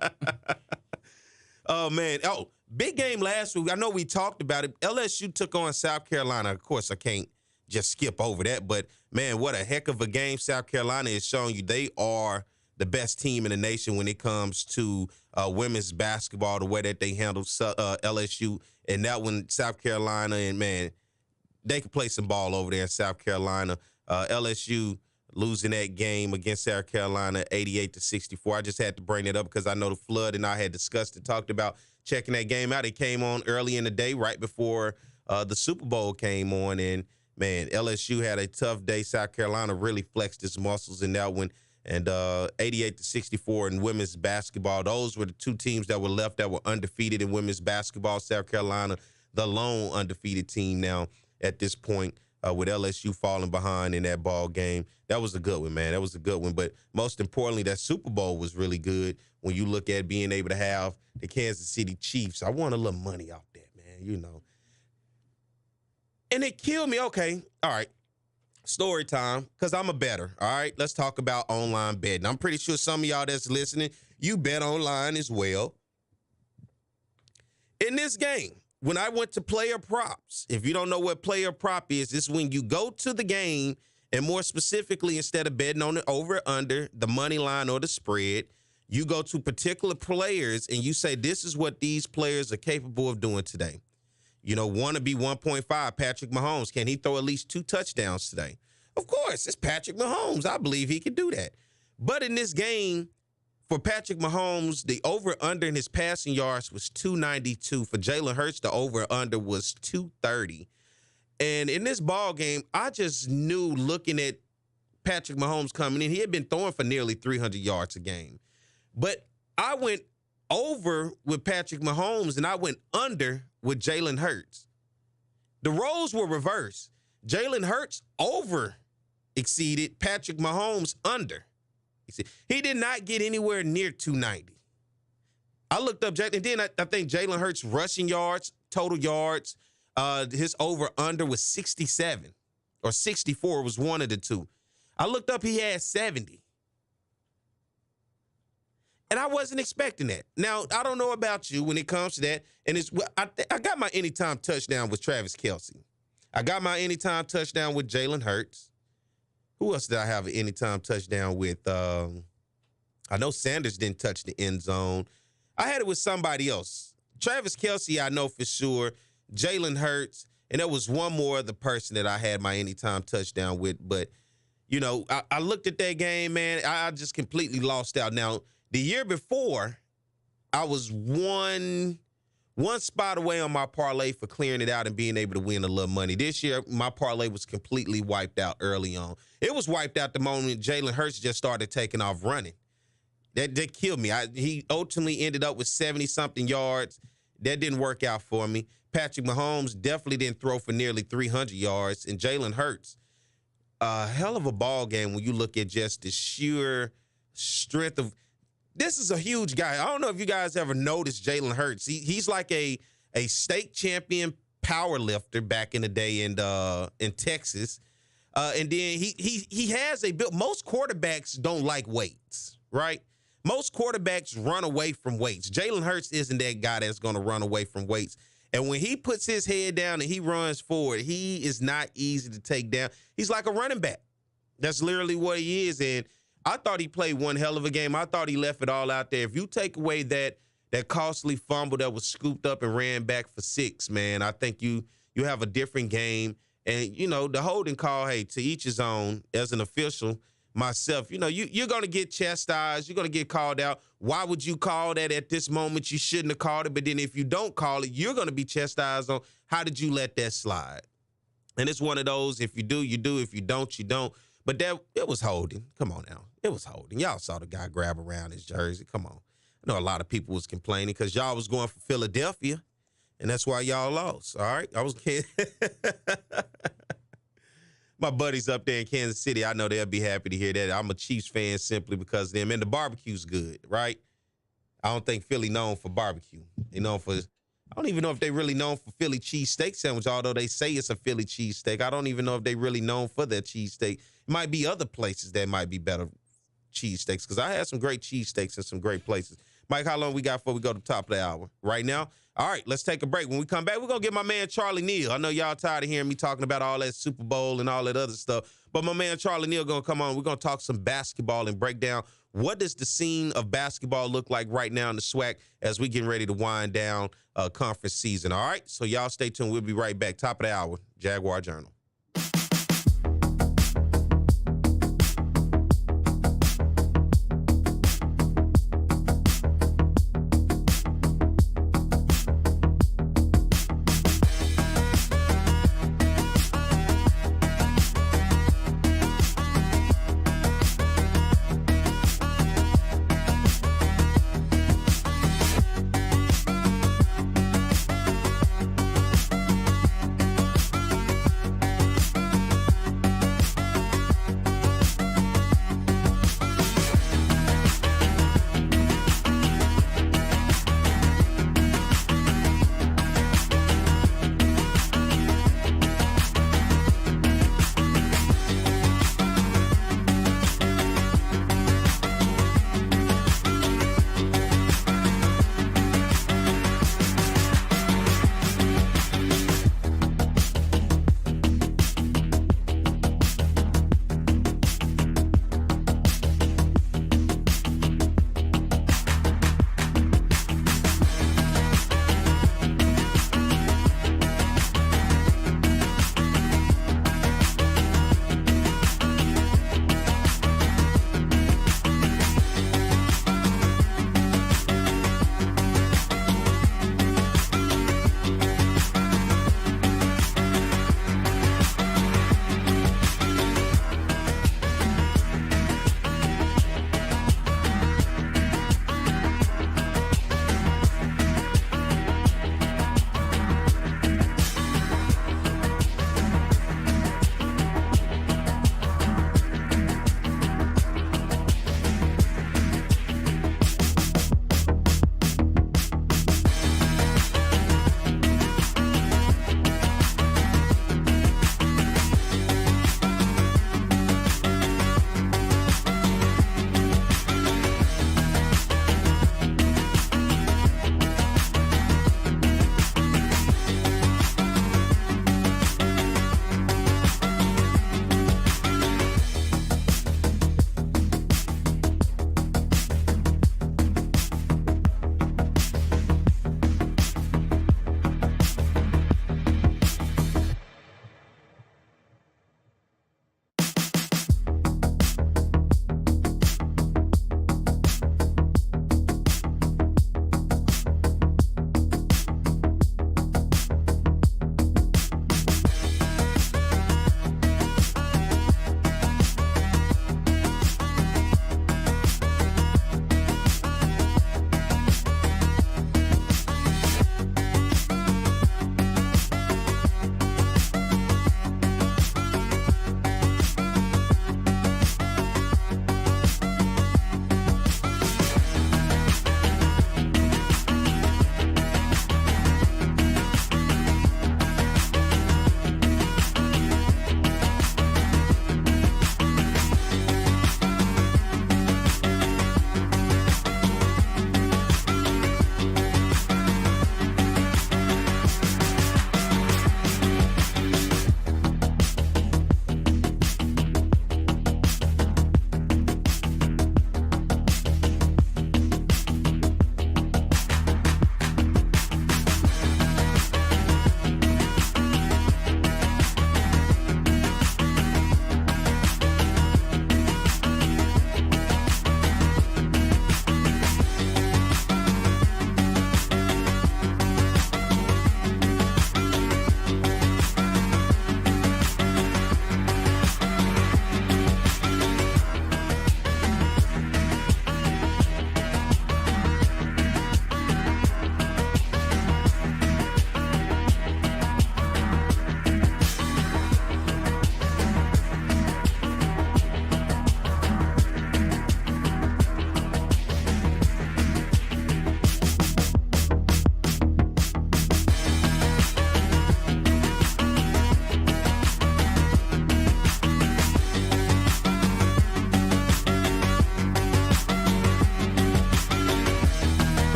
Oh, man. Oh, big game last week. I know we talked about it. LSU took on South Carolina. Of course, I can't just skip over that. But, man, what a heck of a game South Carolina is showing you. They are the best team in the nation when it comes to women's basketball, the way that they handled LSU. And that one, South Carolina, and, man, they could play some ball over there in South Carolina. LSU losing that game against South Carolina 88-64. I just had to bring it up because I know the Flood and I had discussed and talked about checking that game out. It came on early in the day, right before the Super Bowl came on. And, man, LSU had a tough day. South Carolina really flexed its muscles in that one. And 88-64 in women's basketball. Those were the two teams that were left that were undefeated in women's basketball. South Carolina, the lone undefeated team now at this point, with LSU falling behind in that ball game. That was a good one, man. That was a good one. But most importantly, that Super Bowl was really good when you look at being able to have the Kansas City Chiefs. I won a little money off that, man, you know. And it killed me. Okay, all right. Story time, because I'm a bettor, all right? Let's talk about online betting. I'm pretty sure some of y'all that's listening, you bet online as well. In this game, when I went to player props, if you don't know what player prop is, it's when you go to the game, and more specifically, instead of betting on the over or under, the money line or the spread, you go to particular players and you say, this is what these players are capable of doing today. You know, want to be 1.5, Patrick Mahomes. Can he throw at least 2 touchdowns today? Of course, it's Patrick Mahomes. I believe he can do that. But in this game, for Patrick Mahomes, the over-under in his passing yards was 292. For Jalen Hurts, the over-under was 230. And in this ball game, I just knew looking at Patrick Mahomes coming in, he had been throwing for nearly 300 yards a game. But I went over with Patrick Mahomes, and I went under with Jalen Hurts. The roles were reversed. Jalen Hurts over exceeded Patrick Mahomes under. He did not get anywhere near 290. I looked up, and then I think Jalen Hurts rushing yards, total yards, his over-under was 67 or 64 was one of the two. I looked up, he had 70. And I wasn't expecting that. Now, I don't know about you when it comes to that. And I got my anytime touchdown with Travis Kelce. I got my anytime touchdown with Jalen Hurts. Who else did I have an anytime touchdown with? I know Sanders didn't touch the end zone. I had it with somebody else. Travis Kelce, I know for sure. Jalen Hurts. And there was one more other person that I had my anytime touchdown with. But, you know, I looked at that game, man. I just completely lost out. Now, the year before, I was one spot away on my parlay for clearing it out and being able to win a little money. This year, my parlay was completely wiped out early on. It was wiped out the moment Jalen Hurts just started taking off running. That killed me. He ultimately ended up with 70-something yards. That didn't work out for me. Patrick Mahomes definitely didn't throw for nearly 300 yards. And Jalen Hurts, a hell of a ball game when you look at just the sheer strength of – this is a huge guy. I don't know if you guys ever noticed Jalen Hurts. He's like a state champion power lifter back in the day in Texas. And then he has a build. Most quarterbacks don't like weights, right? Most quarterbacks run away from weights. Jalen Hurts isn't that guy that's going to run away from weights. And when he puts his head down and he runs forward, he is not easy to take down. He's like a running back. That's literally what he is. And I thought he played one hell of a game. I thought he left it all out there. If you take away that costly fumble that was scooped up and ran back for 6, man, I think you have a different game. And, you know, the holding call, hey, to each his own. As an official, myself, you know, you're going to get chastised. You're going to get called out. Why would you call that at this moment? You shouldn't have called it. But then if you don't call it, you're going to be chastised on how did you let that slide? And it's one of those, if you do, you do. If you don't, you don't. But it was holding. Come on now. It was holding. Y'all saw the guy grab around his jersey. Come on. I know a lot of people was complaining because y'all was going for Philadelphia, and that's why y'all lost, all right? I was kidding. My buddies up there in Kansas City, I know they'll be happy to hear that. I'm a Chiefs fan simply because of them. And the barbecue's good, right? I don't think Philly known for barbecue. They known for I don't even know if they really known for Philly cheesesteak sandwich, although they say it's a Philly cheesesteak. I don't even know if they really known for their cheesesteak. It might be other places that might be better cheesesteaks because I had some great cheesesteaks in some great places. Mike, how long we got before we go to the top of the hour? Right now? All right, let's take a break. When we come back, we're going to get my man Charlie Neal. I know y'all tired of hearing me talking about all that Super Bowl and all that other stuff, but my man Charlie Neal going to come on. We're going to talk some basketball and break down what does the scene of basketball look like right now in the SWAC as we getting ready to wind down conference season. All right, so y'all stay tuned. We'll be right back. Top of the hour, Jaguar Journal.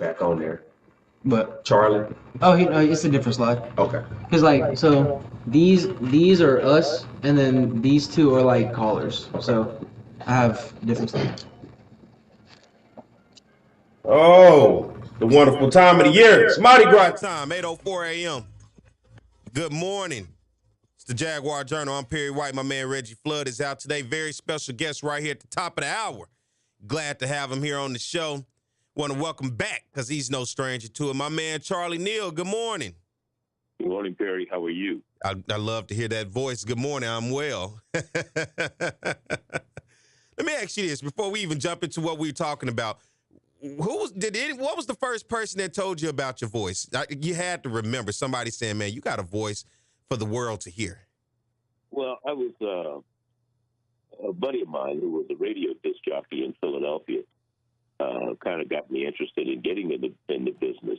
back on there. But Charlie. oh, it's a different slide. Okay. Cause like so these are us, and then these two are like callers. So I have different stuff. Oh, the wonderful time of the year. It's Mardi Gras time, 8:04 a.m. Good morning. It's the Jaguar Journal. I'm Perry White. My man Reggie Flood is out today. Very special guest right here at the top of the hour. Glad to have him here on the show. Want to welcome back, because he's no stranger to it, my man Charlie Neal. Good morning. Good morning, Perry. How are you? I love to hear that voice. Good morning. I'm well. Let me ask you this before we even jump into what we were talking about. What was the first person that told you about your voice? You had to remember somebody saying, man, you got a voice for the world to hear. Well, I was a buddy of mine who was a radio disc jockey in Philadelphia. Kind of got me interested in getting in the business.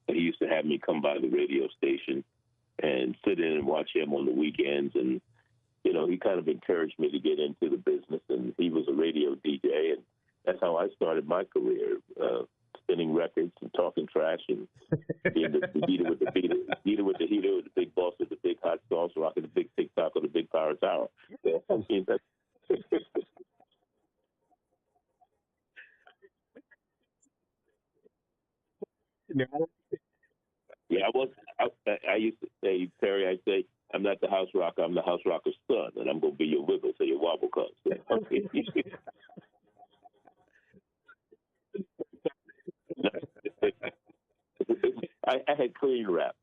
He used to have me come by the radio station and sit in and watch him on the weekends. And, you know, he kind of encouraged me to get into the business. And he was a radio DJ. And that's how I started my career, spinning records and talking trash and being the beater with the beater, beater with the heater, with the big boss with the big hot sauce, rocking the big TikTok on the big power tower. So, I mean, that's yeah, I used to say, Perry, I'd say, I'm not the house rocker, I'm the house rocker's son, and I'm going to be your wiggle till your wobble comes. I had clean rap.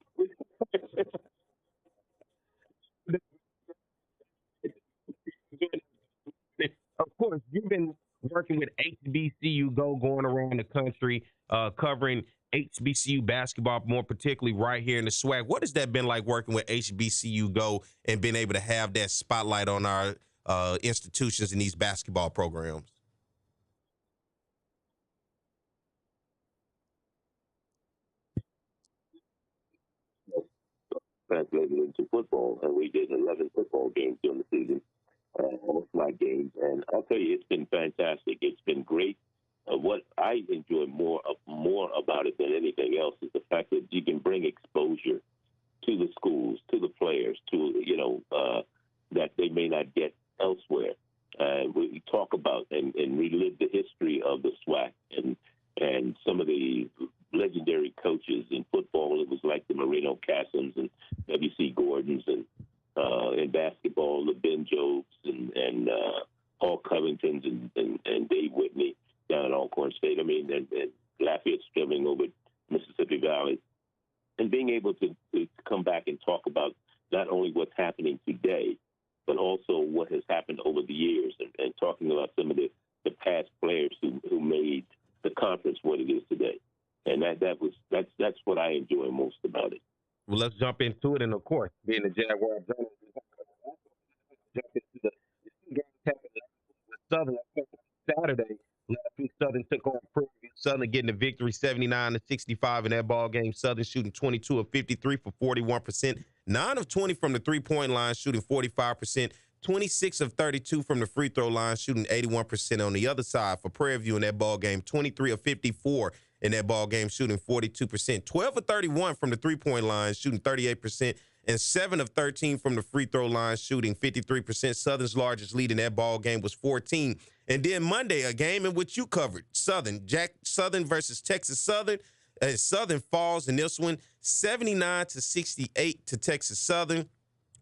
Of course, you've been working with HBCU Go, going around the country, covering HBCU basketball, more particularly right here in the SWAC. What has that been like working with HBCU Go and being able to have that spotlight on our institutions in these basketball programs? Translated into football, and we did 11 football games during the season, all SWAC games, and I'll tell you, it's been fantastic. It's been great. What I enjoy more about it than anything else is the fact that you can bring exposure to the schools, to the players, that they may not get elsewhere. We talk about and relive the history of the SWAC and some of the legendary coaches in football. It was like the Marino Cassins and W.C. Gordons, and in basketball, the Ben Jobs and Paul Covingtons and Dave Whitney down at Alcorn State. I mean, and Lafayette Strimming over at Mississippi Valley. And being able to come back and talk about not only what's happening today, but also what has happened over the years, and talking about some of the past players who made the conference what it is today. And that's what I enjoy most about it. Well, let's jump into it. And of course, being the Jaguar Journal, jump into the games happening with Southern Saturday. Last week, Southern took on Prairie View. Southern getting the victory, 79-65 in that ball game. Southern shooting 22 of 53 for 41%, 9 of 20 from the three-point line, shooting 45%, 26 of 32 from the free throw line, shooting 81%. On the other side for Prairie View in that ball game, 23 of 54 in that ball game, shooting 42%, 12 of 31 from the three-point line, shooting 38%, and 7 of 13 from the free throw line, shooting 53%. Southern's largest lead in that ball game was 14. And then Monday, a game in which you covered, Southern versus Texas Southern. Southern falls in this one, 79-68 to Texas Southern.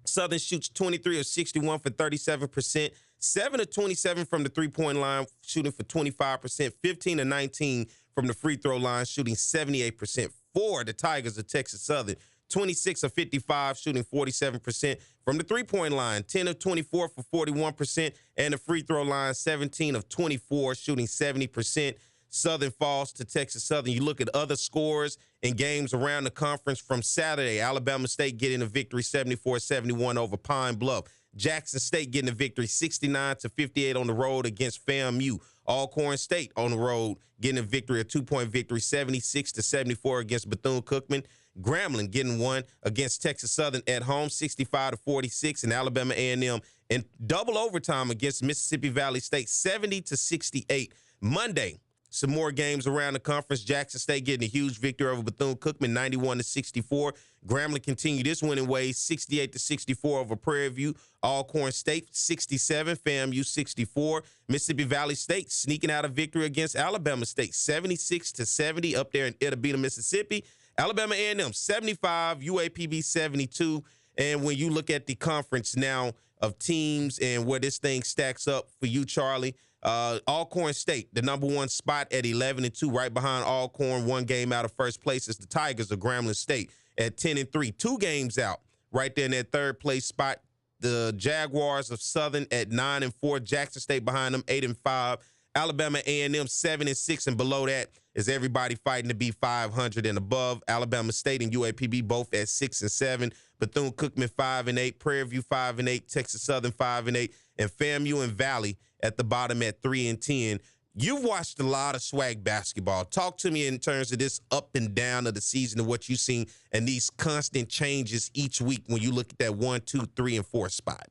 Southern shoots 23 of 61 for 37%, 7 of 27 from the three-point line, shooting for 25%, 15 of 19 from the free throw line, shooting 78%. For the Tigers of Texas Southern, 26 of 55, shooting 47% from the three-point line, 10 of 24 for 41%, and the free throw line, 17 of 24, shooting 70%. Southern falls to Texas Southern. You look at other scores in games around the conference from Saturday. Alabama State getting a victory, 74-71 over Pine Bluff. Jackson State getting a victory, 69-58 on the road against FAMU. Alcorn State on the road getting a victory, a 2-point victory, 76-74 against Bethune-Cookman. Grambling getting one against Texas Southern at home, 65-46, and Alabama A&M in double overtime against Mississippi Valley State, 70-68. Monday, Some more games around the conference. Jackson State getting a huge victory over Bethune-Cookman, 91-64. Grambling continued this winning ways, 68-64 over Prairie View. Alcorn State, 67. FAMU, 64. Mississippi Valley State sneaking out a victory against Alabama State, 76-70 up there in Itabena, Mississippi. Alabama A&M, 75. UAPB, 72. And when you look at the conference now of teams and where this thing stacks up for you, Charlie, Alcorn State, the number one spot at 11-2, right behind Alcorn, one game out of first place is the Tigers of Grambling State at 10-3, 2 games out. Right there in that third place spot, the Jaguars of Southern at 9-4, Jackson State behind them 8-5, Alabama A&M 7-6, and below that is everybody fighting to be 500 and above. Alabama State and UAPB both at 6-7, Bethune-Cookman 5-8, Prairie View 5-8, Texas Southern 5-8, and FAMU and Valley at the bottom at 3-10. You've watched a lot of SWAC basketball. Talk to me in terms of this up and down of the season and what you've seen and these constant changes each week when you look at that 1, 2, 3, and 4 spot.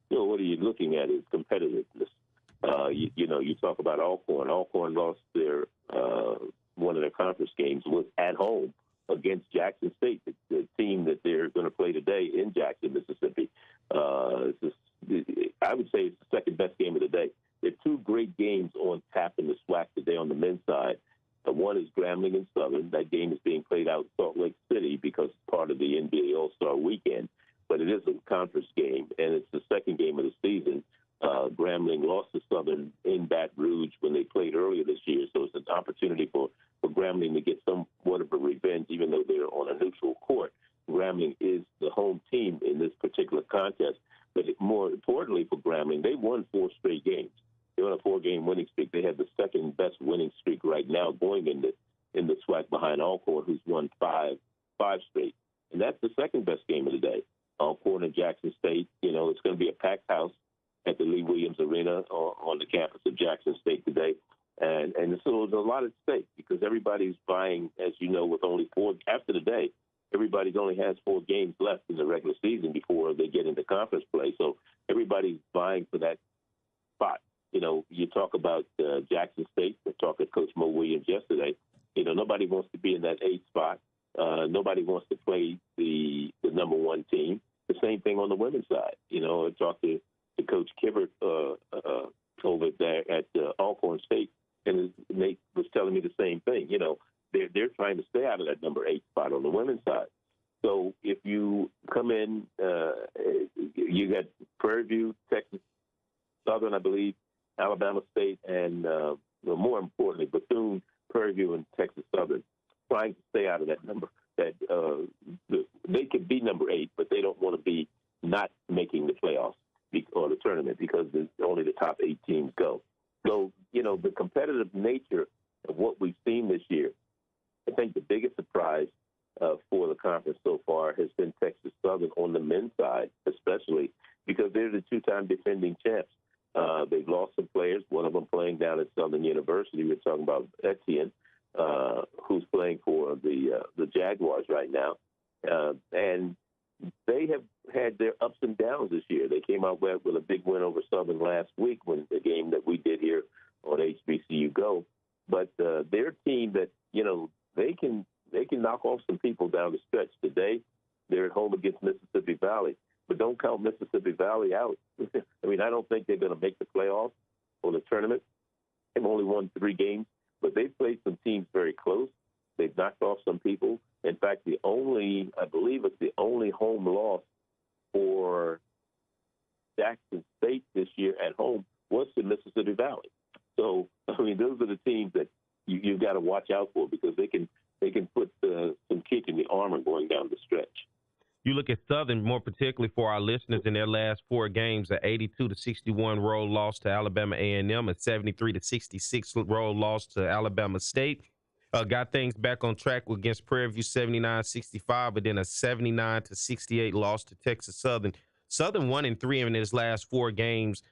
What are you looking at is competitiveness. You talk about Alcorn. Alcorn lost their one of their conference games was at home against Jackson State, the team that they're going to play today in Jackson, Mississippi. I would say it's the second best game of the day. There are 2 great games on tap in the SWAC today on the men's side. One is Grambling and Southern. That game is being played out in Salt Lake City because it's part of the NBA All-Star Weekend. But it is a conference game, and it's the second game of the season. Grambling lost to Southern in Baton Rouge when they played earlier this year, so it's an opportunity for Grambling to get somewhat of a revenge, even though they're on a neutral court. Grambling is the home team in this particular contest. But more importantly for Grambling, they won 4 straight games. They're on a 4-game winning streak. They have the second best winning streak right now going in the SWAC behind Alcorn, who's won five straight. And that's the second best game of the day. Alcorn and Jackson State, it's going to be a packed house at the Lee Williams Arena on the campus of Jackson State today. And so there's a lot at stake because everybody's vying, as you know, with only 4 after the day. Everybody only has 4 games left in the regular season before they get into conference play. So everybody's vying for that spot. You talk about Jackson State. We talked to Coach Mo Williams yesterday. Nobody wants to be in that 8th spot. Nobody wants to play the number 1 team. The same thing on the women's side. I talked to Coach Kibbert over there at Alcorn State, and Nate was telling me the same thing. They're trying to stay out of that number 8 spot on the women's side. So if you come in, you got Prairie View, Texas Southern, I believe, Alabama State, and more importantly, Bethune, Prairie View, and Texas Southern trying to stay out of that number. That they could be number 8, but they don't want to be not making the playoffs or the tournament because only the top 8 teams go. So, the competitive nature of what we've seen this year, I think the biggest surprise for the conference so far has been Texas Southern on the men's side, especially because they're the 2-time defending champs. They've lost some players, one of them playing down at Southern University. We're talking about Etienne, who's playing for the Jaguars right now. And they have had their ups and downs this year. They came out with a big win over Southern last week when the game that we did here on HBCU Go. But their team that, they can knock off some people down the stretch. Today, they're at home against Mississippi Valley. But don't count Mississippi Valley out. I don't think they're going to make the playoffs or the tournament. They've only won 3 games, but they've played some teams very close. They've knocked off some people. In fact, I believe it's the only home loss for Jackson State this year at home was to Mississippi Valley. So, those are the teams that you've got to watch out for because they can put some kick in the armor going down the stretch. You look at Southern, more particularly for our listeners, in their last 4 games, an 82-61 road loss to Alabama A&M, a 73-66 road loss to Alabama State. Got things back on track against Prairie View, 79-65, but then a 79-68 loss to Texas Southern. Southern 1-3 in his last 4 games.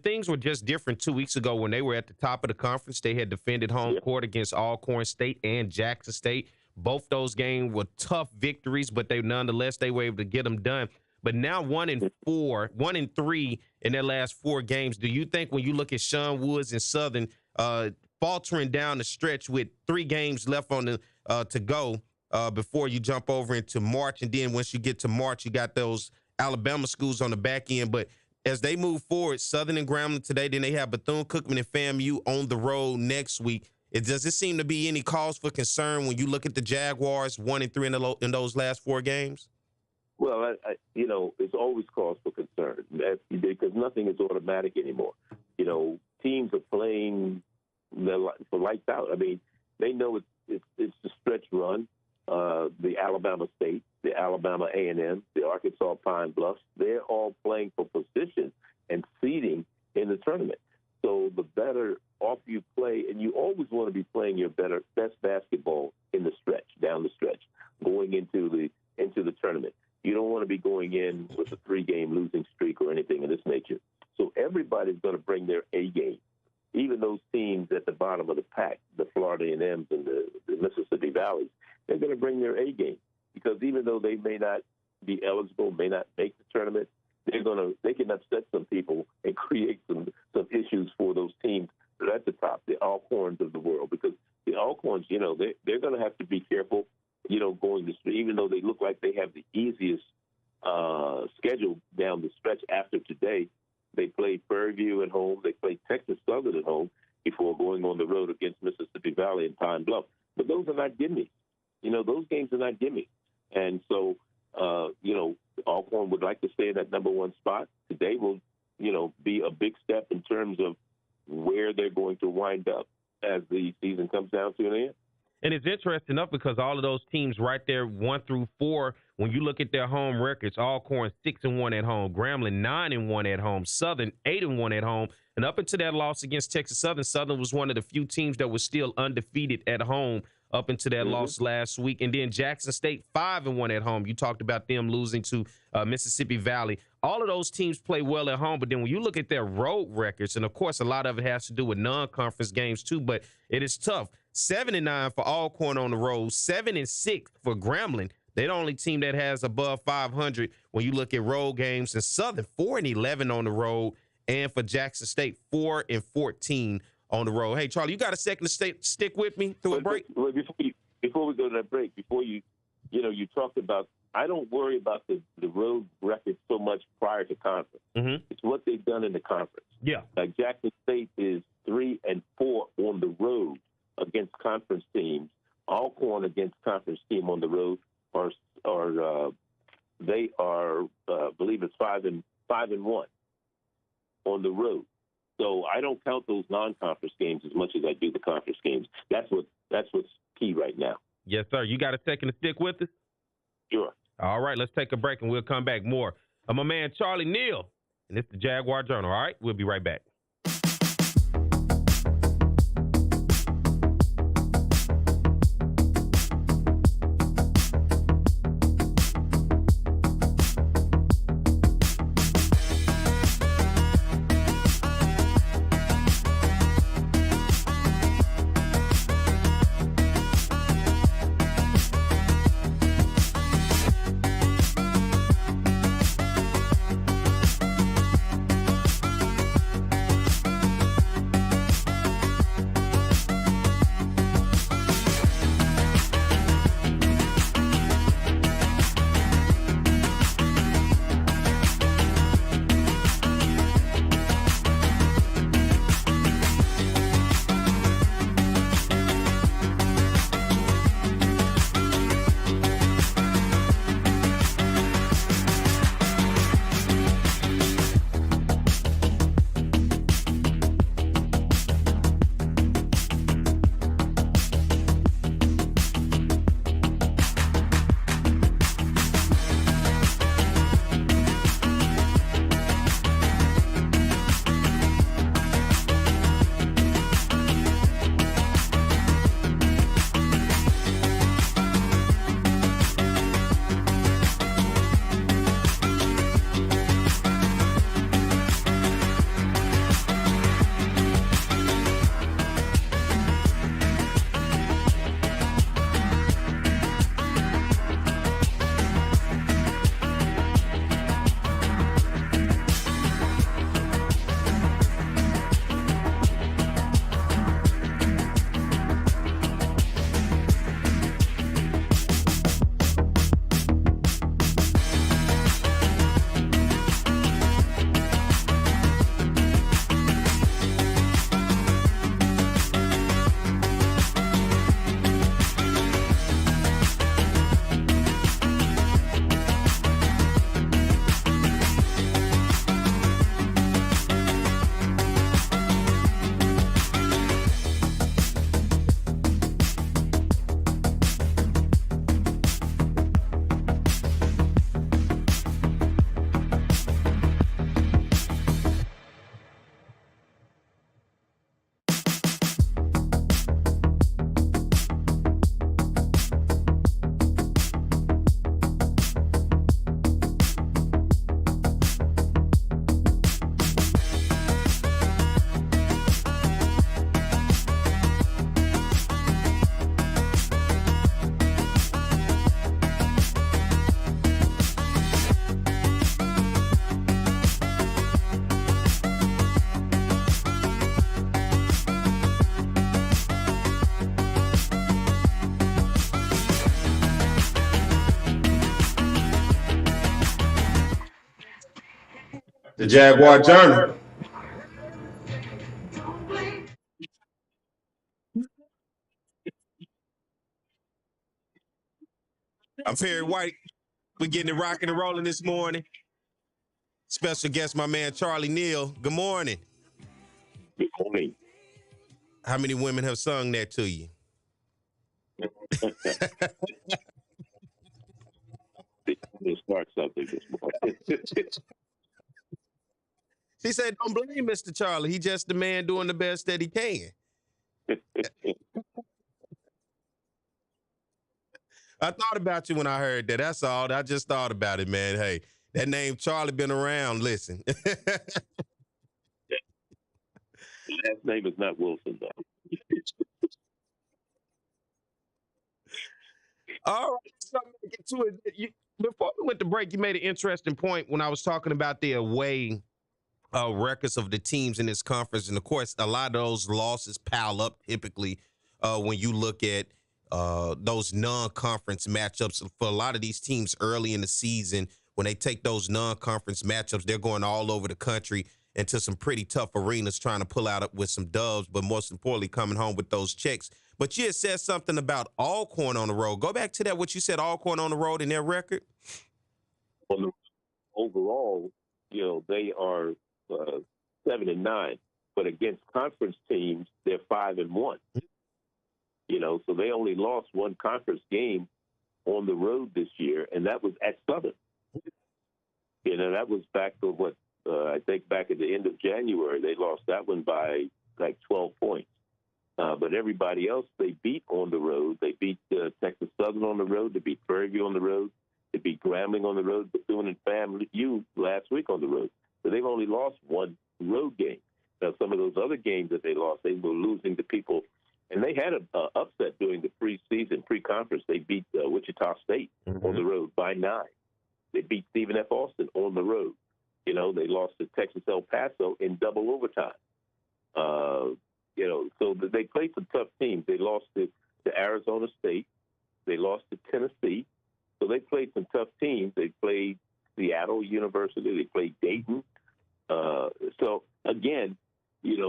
Things were just different 2 weeks ago when they were at the top of the conference. They had defended home court against Alcorn State and Jackson State. Both those games were tough victories, but nonetheless they were able to get them done. But now 1-4, 1-3 in their last 4 games. Do you think when you look at Sean Woods and Southern, faltering down the stretch with 3 games left on the to go before you jump over into March. And then once you get to March, you got those Alabama schools on the back end. But as they move forward, Southern and Grambling today, then they have Bethune-Cookman and FAMU on the road next week. Does it seem to be any cause for concern when you look at the Jaguars 1-3 in those last 4 games? Well, it's always cause for concern because nothing is automatic anymore. Teams are playing for lights out. I mean, they know it's the stretch run. The Alabama State, the Alabama A&M, the Arkansas Pine Bluffs, they're all playing for position and seeding in the tournament. So the better off you play, and you always want to be playing your best basketball in the stretch, down the stretch, going into the tournament. You don't want to be going in with a 3-game losing streak or anything of this nature. So everybody's going to bring their A game. Even those teams at the bottom of the pack, the Florida A&Ms and the Mississippi Valleys, they're going to bring their A game because even though they may not be eligible, may not make the tournament, they can upset some people and create some issues for those teams that are at the top, the Alcorns of the world. Because the Alcorns, they're going to have to be careful, going this, even though they look like they have the easiest schedule down the stretch after today. They play Fairview at home. They play Texas Southern at home before going on the road against Mississippi Valley and Pine Bluff. But those are not gimmies. Those games are not gimmies. And so, Alcorn would like to stay in that number 1 spot. Today will, be a big step in terms of where they're going to wind up as the season comes down to an end. And it's interesting enough because all of those teams right there, 1-4, when you look at their home records, Alcorn 6-1 at home, Grambling 9-1 at home, Southern 8-1 at home. And up until that loss against Texas Southern, Southern was one of the few teams that was still undefeated at home up into that loss last week. And then Jackson State 5-1 at home. You talked about them losing to Mississippi Valley. All of those teams play well at home, but then when you look at their road records, and of course a lot of it has to do with non-conference games too, but it is tough. 7-9 for Alcorn on the road, 7-6 for Grambling. They're the only team that has above 500 when you look at road games. And Southern 4-11 on the road, and for Jackson State 4-14 on the road. Hey, Charlie, you got a second to stick with me through a break? Before we go to that break, you talked about, I don't worry about the road record so much prior to conference. Mm-hmm. It's what they've done in the conference. Yeah. Like Jackson State is 3-4 on the road against conference teams. Alcorn against conference team on the road they are, I believe it's 5-1 on the road. So I don't count those non-conference games as much as I do the conference games. That's what's key right now. Yes, sir. You got a second to stick with us? Sure. All right, let's take a break and we'll come back more. I'm my man Charlie Neal, and this is the Jaguar Journal. All right, we'll be right back. The Jaguar Journal. I'm Perry White. We're getting it rocking and rolling this morning. Special guest, my man Charlie Neal. Good morning. Good morning. How many women have sung that to you? Let's start something this morning. She said, don't blame Mr. Charlie. He just the man doing the best that he can. I thought about you when I heard that. That's all. I just thought about it, man. Hey, that name Charlie been around. Listen. Last name is not Wilson, though. All right, so get to it. Before we went to break, you made an interesting point when I was talking about the away records of the teams in this conference, and of course, a lot of those losses pile up typically when you look at those non-conference matchups. For a lot of these teams early in the season, when they take those non-conference matchups, they're going all over the country into some pretty tough arenas trying to pull out with some dubs, but most importantly, coming home with those checks. But you had said something about Alcorn on the road. Go back to that, what you said, Alcorn on the road in their record. Well, overall, they are 7-9, but against conference teams, they're 5-1. So they only lost one conference game on the road this year, and that was at Southern. That was back to I think back at the end of January, they lost that one by like 12 points. But everybody else they beat on the road. They beat Texas Southern on the road. They beat Prairie View on the road. They beat Grambling on the road. Bethune and FAMU last week on the road. So they've only lost one road game. Now, some of those other games that they lost, they were losing to people. And they had an upset during the preseason, pre-conference. They beat Wichita State on the road by 9. They beat Stephen F. Austin on the road. They lost to Texas El Paso in double overtime. So they played some tough teams. They lost to Arizona State. They lost to Tennessee. So they played some tough teams. They played Seattle University. They played Dayton. So, again,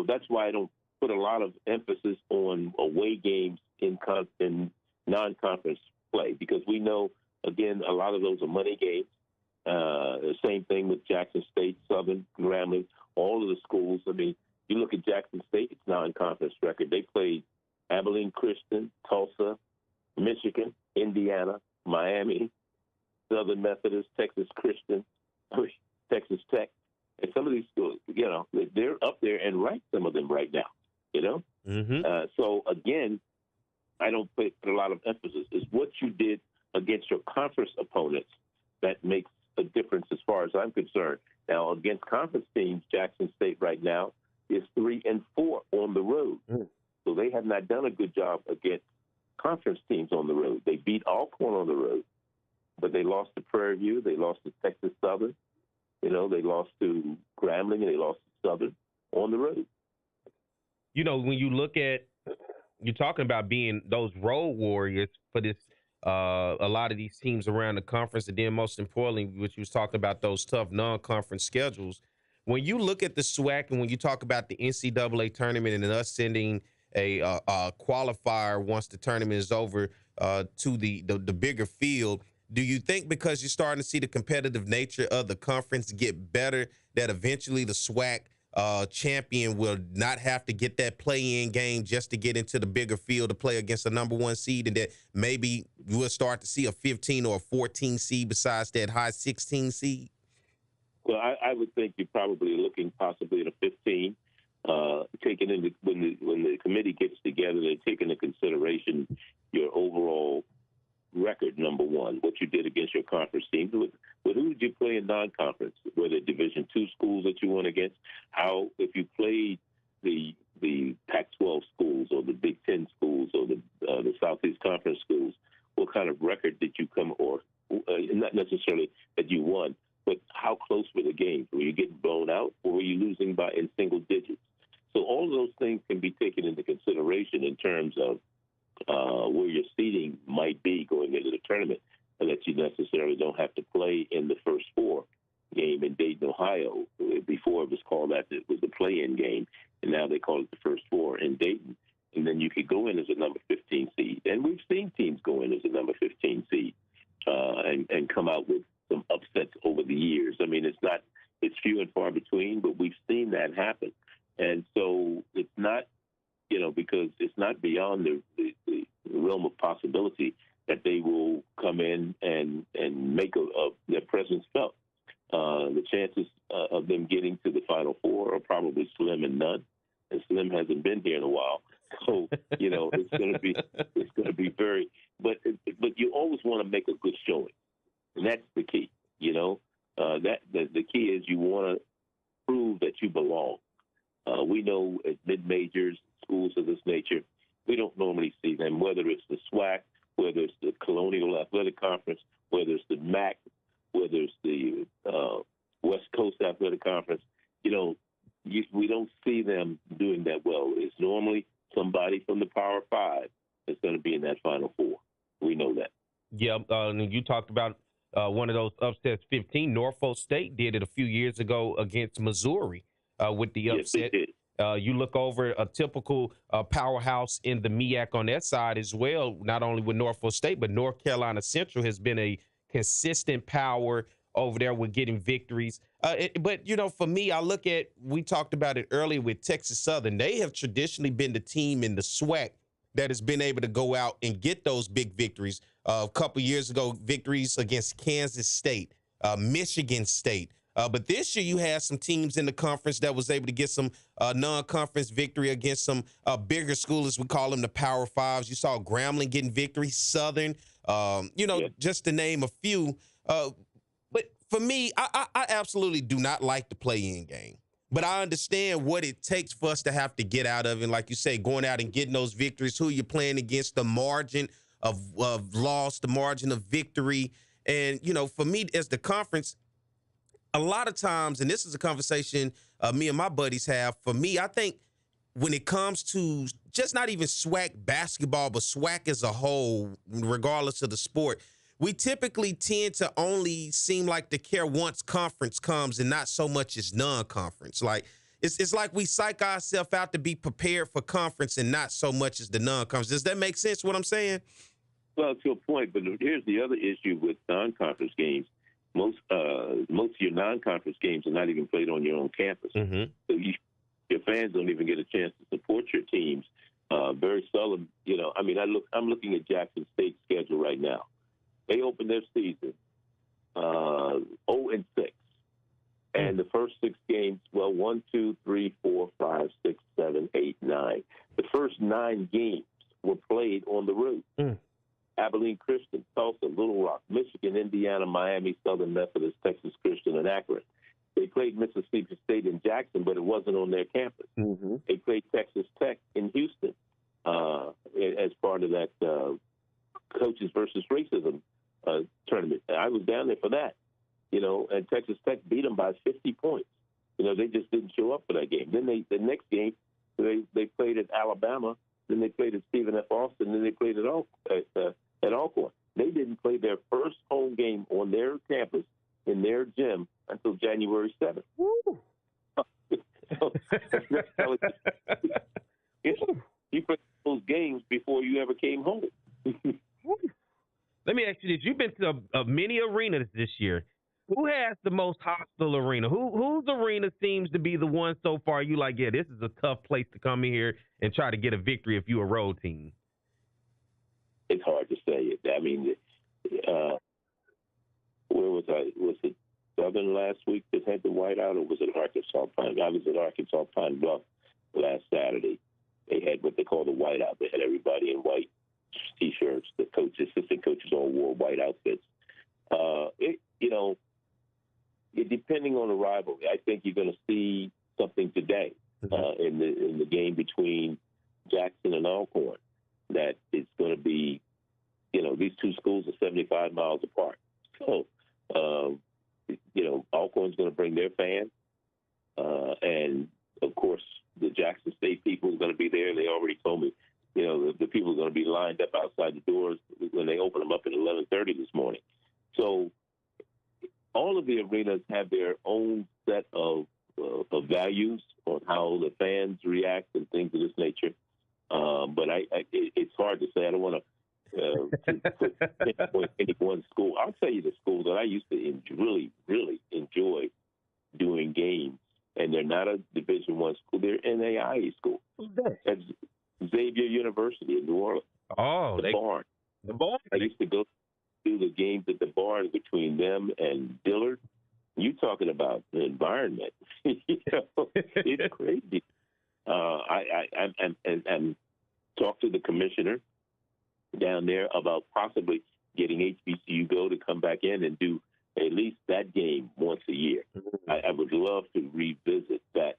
that's why I don't put a lot of emphasis on away games in non-conference play, because we know, again, a lot of those are money games. Same thing with Jackson State, Southern, Grambling, all of the schools. I mean, you look at Jackson State, it's non-conference record. They played Abilene Christian, Tulsa, Michigan, Indiana, Miami, Southern Methodist, Texas Christian, Texas Tech. And some of these schools, they're up there and ranked, some of them right now, So, again, I don't put a lot of emphasis. It's what you did against your conference opponents that makes a difference as far as I'm concerned. Now, against conference teams, Jackson State right now is 3-4 on the road. So they have not done a good job against conference teams on the road. They beat Alcorn on the road, but they lost to Prairie View. They lost to Texas Southern. They lost to Grambling, and they lost to Southern on the road. When you look at, you're talking about being those road warriors for this, a lot of these teams around the conference, and then most importantly, which you was talking about those tough non-conference schedules. When you look at the SWAC and when you talk about the NCAA tournament and us sending a qualifier once the tournament is over to the bigger field, do you think because you're starting to see the competitive nature of the conference get better that eventually the SWAC champion will not have to get that play-in game just to get into the bigger field to play against a number 1 seed, and that maybe we'll start to see a 15 or a 14 seed besides that high 16 seed? Well, I would think you're probably looking possibly at a 15. Taking into when the committee gets together, they take into consideration your overall record, number one, what you did against your conference teams. But who did you play in non-conference? Were there Division II schools that you went against? How, if you played the Pac-12 schools or the Big Ten schools or the Southeast Conference schools, what kind of record did you come, or not necessarily that you won, but how close were the games? Were you getting blown out, or were you losing in single digits? So all of those things can be taken into consideration in terms of where your seeding might be going into the tournament, and that you necessarily don't have to play in the first 4 game in Dayton, Ohio. Before it was called that, it was the play-in game, and now they call it the first four in Dayton. And then you could go in as a number 15 seed. And we've seen teams go in as a number 15 seed and come out with some upsets over the years. I mean, it's few and far between, but we've seen that happen. And so it's not, because it's not beyond the realm of possibility that they will come in and make their presence felt. The chances of them getting to the Final Four are probably slim and none. And Slim hasn't been here in a while. So, it's going to be very, but you always want to make a good showing. And that's the key, the key is you want to prove that you belong. We know at mid-majors, schools of this nature, we don't normally see them, whether it's the SWAC, whether it's the Colonial Athletic Conference, whether it's the MAC, whether it's the West Coast Athletic Conference. We don't see them doing that well. It's normally somebody from the Power Five that's going to be in that Final Four. We know that. Yeah, you talked about one of those upsets. 15, Norfolk State did it a few years ago against Missouri with the upset. Yes, you look over a typical powerhouse in the MEAC on that side as well, not only with Norfolk State, but North Carolina Central has been a consistent power over there with getting victories. But, for me, we talked about it earlier with Texas Southern. They have traditionally been the team in the SWAC that has been able to go out and get those big victories. A couple years ago, victories against Kansas State, Michigan State. But this year you had some teams in the conference that was able to get some non-conference victory against some bigger schools, as we call them, the Power Fives. You saw Grambling getting victory, Southern, just to name a few. But for me, I absolutely do not like the play-in game. But I understand what it takes for us to have to get out of it. And like you say, going out and getting those victories, who you're playing against, the margin of loss, the margin of victory. And, for me as the conference, a lot of times, and this is a conversation me and my buddies have, for me, I think when it comes to just not even SWAC basketball, but SWAC as a whole, regardless of the sport, we typically tend to only seem like to care once conference comes and not so much as non-conference. Like, it's like we psych ourselves out to be prepared for conference and not so much as the non-conference. Does that make sense, what I'm saying? Well, to a point, but here's the other issue with non-conference games. Most of your non-conference games are not even played on your own campus. Mm-hmm. So your fans don't even get a chance to support your teams. Very seldom, I'm looking at Jackson State's schedule right now. They opened their season 0-6. And the first 6 games, 1, 2, 3, 4, 5, 6, 7, 8, 9. The first 9 games were played on the road. Mm. Abilene Christian, Tulsa, Little Rock, Michigan, Indiana, Miami, Southern Methodist, Texas Christian, and Akron. They played Mississippi State in Jackson, but it wasn't on their campus. Mm-hmm. They played Texas Tech in Houston as part of that Coaches versus Racism tournament. I was down there for that, and Texas Tech beat them by 50 points. They just didn't show up for that game. Then the next game, they played at Alabama. Then they played at Stephen F. Austin. Then they played at Alcorn. They didn't play their first home game on their campus in their gym until January 7th. Woo. You played those games before you ever came home. Let me ask you this. You've been to many arenas this year. Who has the most hostile arena? Whose arena seems to be the one so far you like, yeah, this is a tough place to come in here and try to get a victory if you're a road team? It's hard to say. I mean, where was I? Was it Southern last week that had the whiteout, or was it Arkansas Pine? I was at Arkansas Pine Bluff last Saturday. They had what they call the whiteout. They had everybody in white T-shirts. The assistant coaches all wore white outfits. Depending on the rivalry, I think you're going to see something today in the game between Jackson and Alcorn that is going to be, these two schools are 75 miles apart. So, Alcorn's going to bring their fans, and of course the Jackson State people are going to be there. They already told me, the people are going to be lined up outside the doors when they open them up at 11:30 this morning. So all of the arenas have their own set of values on how the fans react and things of this nature. But it's hard to say. I don't want to pinpoint any one school. I'll tell you the school that I used to really, really enjoy doing games, and they're not a Division I school. They're NAIA school. Who's that? That's Xavier University in New Orleans. Oh, Barn. The Barn. I used to go do the games at the Barn between them and Dillard. You talking about the environment? It's crazy. I'm talked to the commissioner down there about possibly getting HBCU Go to come back in and do at least that game once a year. I would love to revisit that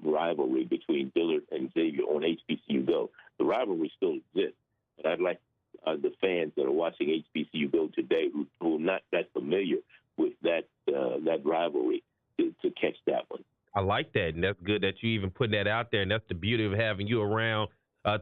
rivalry between Dillard and Xavier on HBCU Go. The rivalry still exists, but I'd like the fans that are watching HBCU Go today who are not that familiar with that rivalry to catch that one. I like that, and that's good that you even put that out there, and that's the beauty of having you around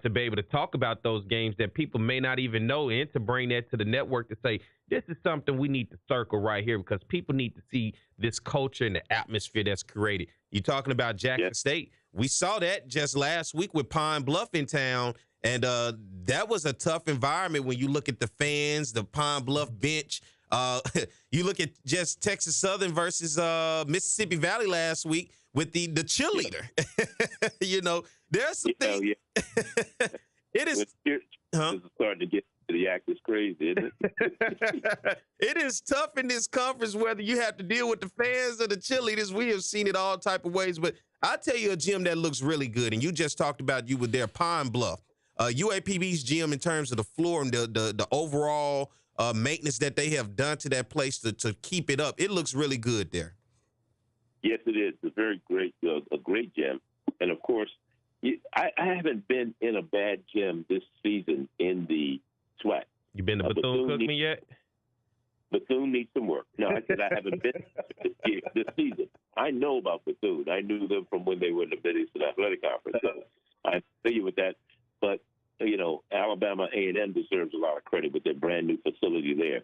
to be able to talk about those games that people may not even know, and to bring that to the network to say, this is something we need to circle right here because people need to see this culture and the atmosphere that's created. You're talking about Jackson State. We saw that just last week with Pine Bluff in town, and that was a tough environment when you look at the fans, the Pine Bluff bench. You look at just Texas Southern versus Mississippi Valley last week with the cheerleader. You know, there's some things. It is. This is starting to get to the act is crazy, isn't it? It is tough in this conference whether you have to deal with the fans or the cheerleaders. We have seen it all type of ways, but I'll tell you a gym that looks really good, and you just talked about you were there, Pine Bluff. UAPB's gym in terms of the floor and the overall maintenance that they have done to that place to keep it up. It looks really good there. Yes, it is. It's a very great, a great gym. And, of course, I haven't been in a bad gym this season in the SWAC. You been to Bethune-Cookman yet? Bethune needs some work. No, I said I haven't been this season. I know about Bethune. I knew them from when they were in the Mid-Eastern Athletic Conference. So I'm familiar with that. But, you know, Alabama A&M deserves a lot of credit with their brand new facility there.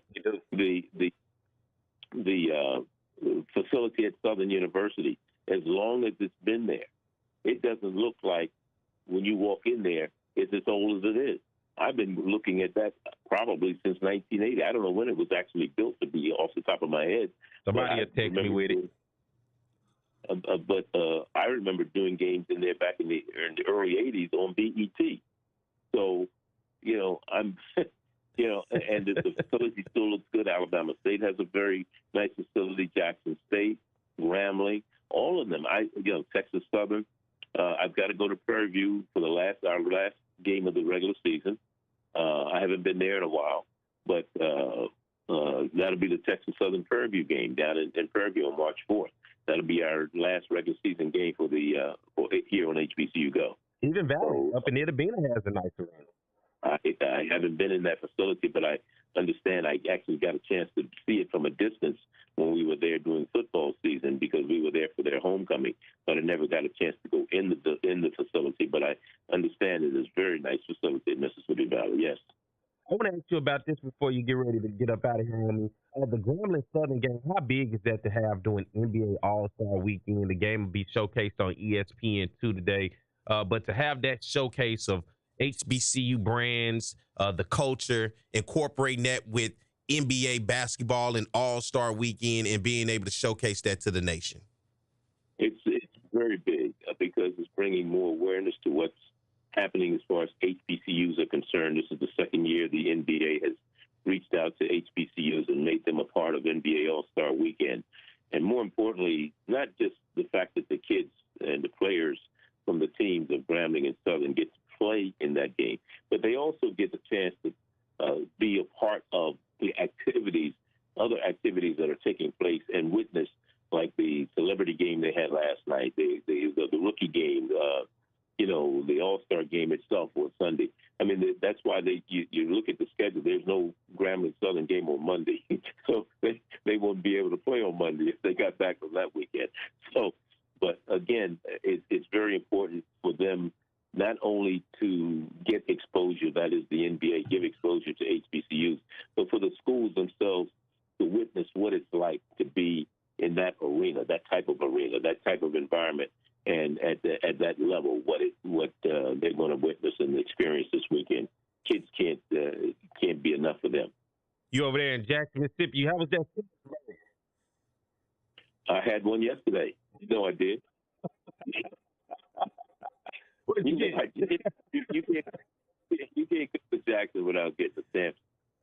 The facility at Southern University, as long as it's been there, it doesn't look like when you walk in there, it's as old as it is. I've been looking at that probably since 1980. I don't know when it was actually built, to be off the top of my head. Somebody had texted me with it. But I remember doing games in there back in the early 80s on BET. So, you know, and the facility still looks good. Alabama State has a very nice facility. Jackson State, Grambling, all of them. Texas Southern. I've got to go to Prairie View for our last game of the regular season. I haven't been there in a while, but that'll be the Texas Southern Prairie View game down in Prairie View on March 4th. That'll be our last regular season game for here on HBCU Go. Even Valley up in Itabena has a nice arena. I haven't been in that facility, but I understand. I actually got a chance to see it from a distance when we were there during football season because we were there for their homecoming. But I never got a chance to go in the facility. But I understand it is a very nice facility in Mississippi Valley. Yes. I want to ask you about this before you get ready to get up out of here on me. The Grambling Southern game, how big is that to have during NBA All-Star Weekend? The game will be showcased on ESPN2 today. But to have that showcase of HBCU brands, the culture, incorporating that with NBA basketball and All-Star Weekend and being able to showcase that to the nation. It's very big because it's bringing more awareness to what's happening as far as HBCUs are concerned. This is the second year the NBA has reached out to HBCUs and made them a part of NBA All-Star Weekend. And more importantly, not just the fact that the kids and the players from the teams of Grambling and Southern get to play in that game, but they also get the chance to be a part of the other activities that are taking place and witness, like the celebrity game they had last night, the rookie game, the All-Star game itself on Sunday. I mean, that's why you look at the schedule. There's no Grambling Southern game on Monday, so they won't be able to play on Monday if they got back from that weekend. So, but again, it's very important for them not only to get exposure, that is the NBA, give exposure to HBCUs, but for the schools themselves to witness what it's like to be in that arena, that type of environment, and at that level, what they're going to witness and experience this weekend. Kids can't be enough for them. You over there in Jackson, Mississippi. How was that? I had one yesterday. You know I did. You can't go to Jackson without getting a Sam's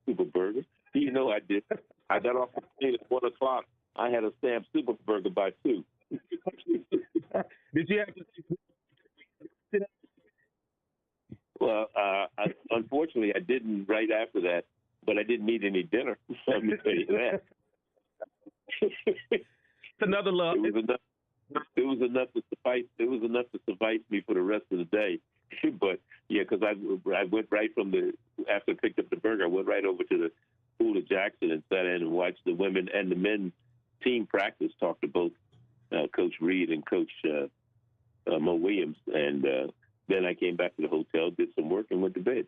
Super Burger. You know I did. I got off the plane at 1 o'clock. I had a Sam's Super Burger by 2. Did you have to? Well, unfortunately, I didn't right after that, but I didn't eat any dinner. Let me tell you that. It's another love. It was enough to suffice. It was enough to suffice me for the rest of the day. But yeah, because I went right from after I picked up the burger, I went right over to the pool of Jackson and sat in and watched the women and the men team practice. Talked to both Coach Reed and Coach Mo Williams, and then I came back to the hotel, did some work, and went to bed.